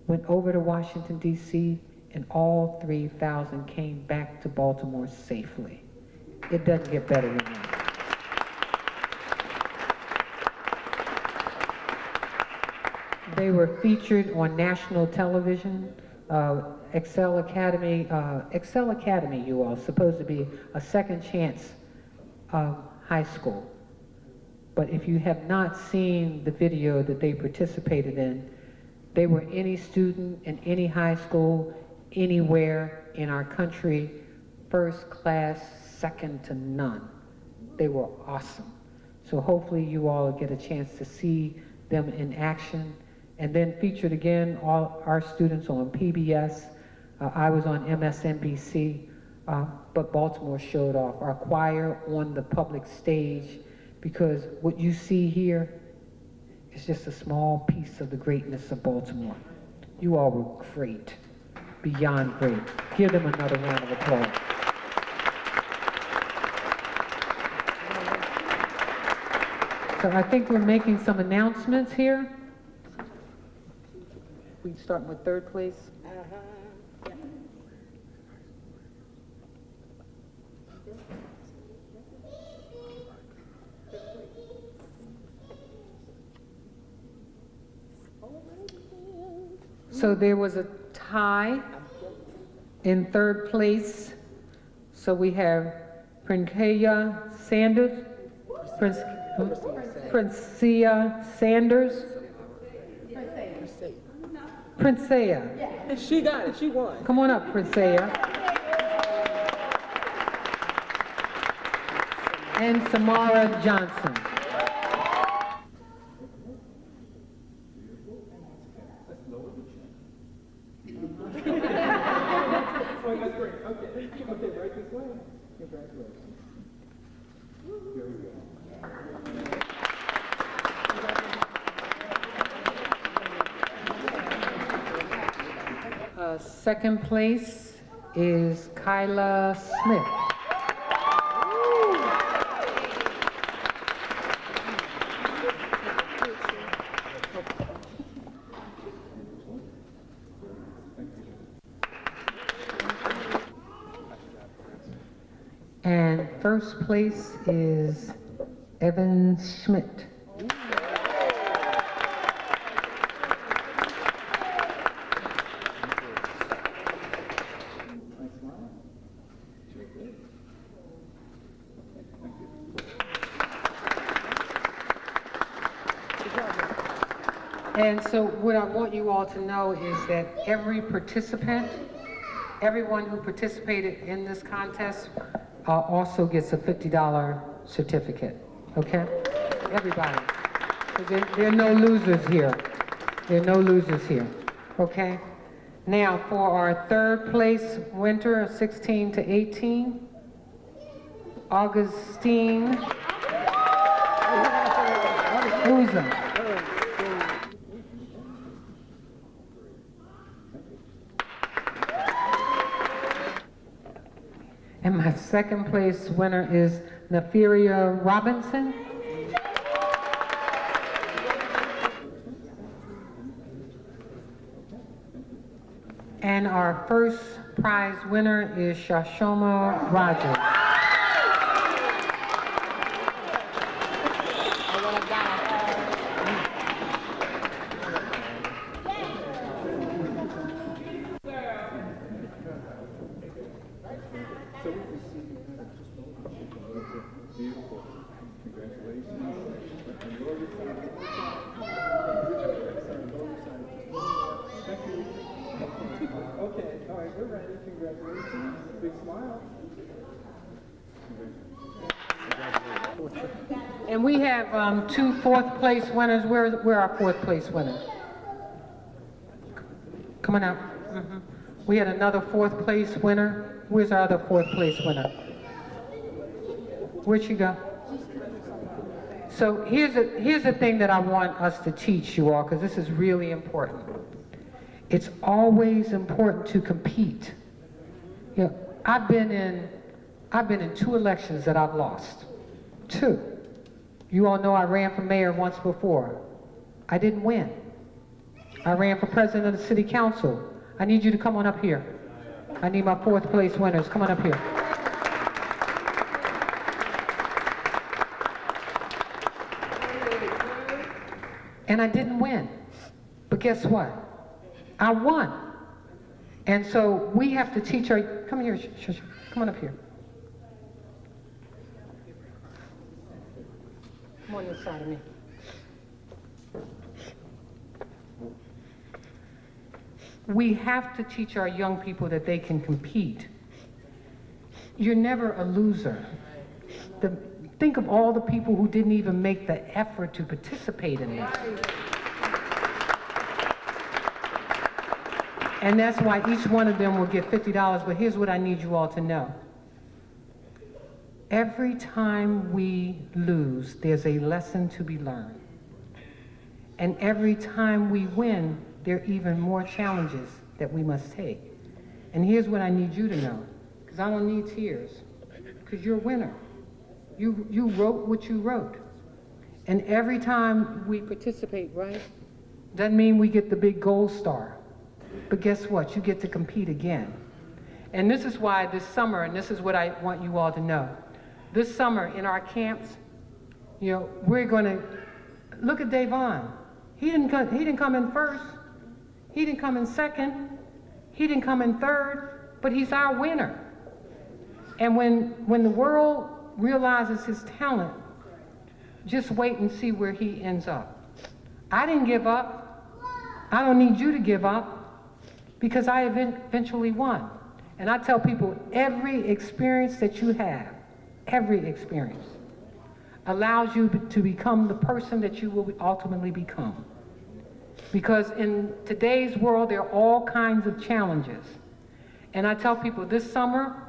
went over to Washington, D.C., and all 3,000 came back to Baltimore safely. It doesn't get better than that. They were featured on national television. Excel Academy, you all, supposed to be a second chance high school. But if you have not seen the video that they participated in, they were any student in any high school, anywhere in our country, first class, second to none. They were awesome. So hopefully you all get a chance to see them in action. And then featured again, all our students on PBS. I was on MSNBC, but Baltimore showed off. Our choir on the public stage, because what you see here is just a small piece of the greatness of Baltimore. You all were great, beyond great. Give them another round of applause. So I think we're making some announcements here. We start with third place. So there was a tie in third place. So we have Princea Sanders, Princea Sanders. Princea. She got it, she won. Come on up, Princea. And Samara Johnson. Oh, that's great. Okay. Okay, right this way. Congratulations. Here we go. Second place is Kyla Smith. And first place is Evan Schmidt. And so what I want you all to know is that every participant, everyone who participated in this contest also gets a $50 certificate, okay? Everybody. So there are no losers here. There are no losers here, okay? Now for our third place winner, 16 to 18, Augustine Uza. And my second place winner is Neferia Robinson. And our first prize winner is Shashoma Rogers. Okay, all right, we're ready. Congratulations. Big smile. And we have two fourth place winners. Where are our fourth place winners? Come on out. We had another fourth place winner. Where's our other fourth place winner? Where'd she go? So here's the thing that I want us to teach you all, because this is really important. It's always important to compete. You know, I've been in 2 elections that I've lost. 2. You all know I ran for mayor once before. I didn't win. I ran for president of the city council. I need you to come on up here. I need my fourth place winners. Come on up here. And I didn't win. But guess what? I won. And so we have to teach our, come here, come on up here. Come on this side of me. We have to teach our young people that they can compete. You're never a loser. Think of all the people who didn't even make the effort to participate in this. And that's why each one of them will get $50, but here's what I need you all to know. Every time we lose, there's a lesson to be learned. And every time we win, there are even more challenges that we must take. And here's what I need you to know, because I don't need tears, because you're a winner. You wrote what you wrote. And every time we participate, right, doesn't mean we get the big gold star. But guess what? You get to compete again. And this is why this summer, and this is what I want you all to know. This summer in our camps, you know, we're going to look at Davon. He didn't come in first. He didn't come in second. He didn't come in third, but he's our winner. And when the world realizes his talent, just wait and see where he ends up. I didn't give up. I don't need you to give up, because I eventually won. And I tell people, every experience that you have, every experience, allows you to become the person that you will ultimately become. Because in today's world, there are all kinds of challenges. And I tell people, this summer,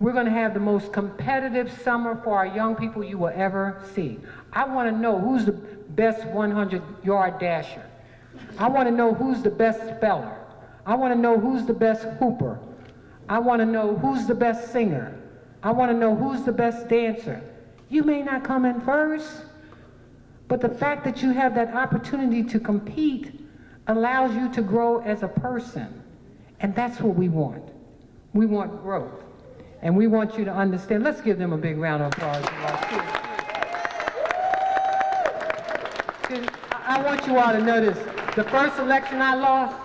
we're going to have the most competitive summer for our young people you will ever see. I want to know who's the best 100-yard dasher. I want to know who's the best speller. I want to know who's the best hooper. I want to know who's the best singer. I want to know who's the best dancer. You may not come in first, but the fact that you have that opportunity to compete allows you to grow as a person. And that's what we want. We want growth. And we want you to understand. Let's give them a big round of applause. I want you all to know this. The first election I lost,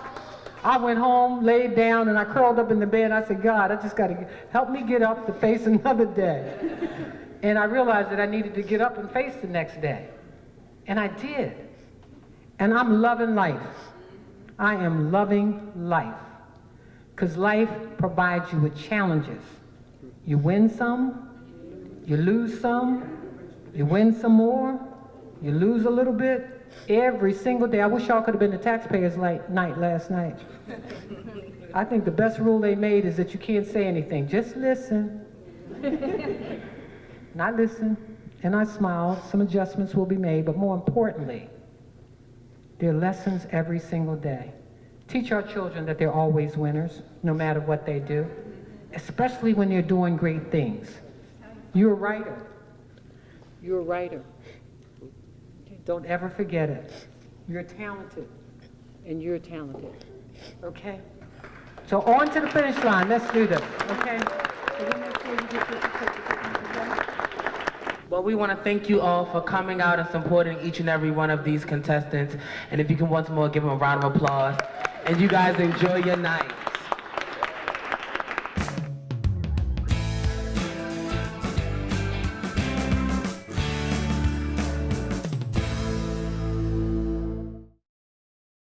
I went home, laid down, and I curled up in the bed. I said, God, I just got to help me get up to face another day. And I realized that I needed to get up and face the next day. And I did. And I'm loving life. I am loving life. Because life provides you with challenges. You win some, you lose some, you win some more, you lose a little bit. Every single day. I wish y'all could have been the taxpayers' night last night. I think the best rule they made is that you can't say anything. Just listen. And I listened, and I smiled. Some adjustments will be made, but more importantly, there are lessons every single day. Teach our children that they're always winners, no matter what they do, especially when they're doing great things. You're a writer. You're a writer. Don't ever forget it. You're talented, and you're talented, okay? So on to the finish line. Let's do this, okay? Well, we want to thank you all for coming out and supporting each and every one of these contestants. And if you can once more give them a round of applause. And you guys enjoy your night.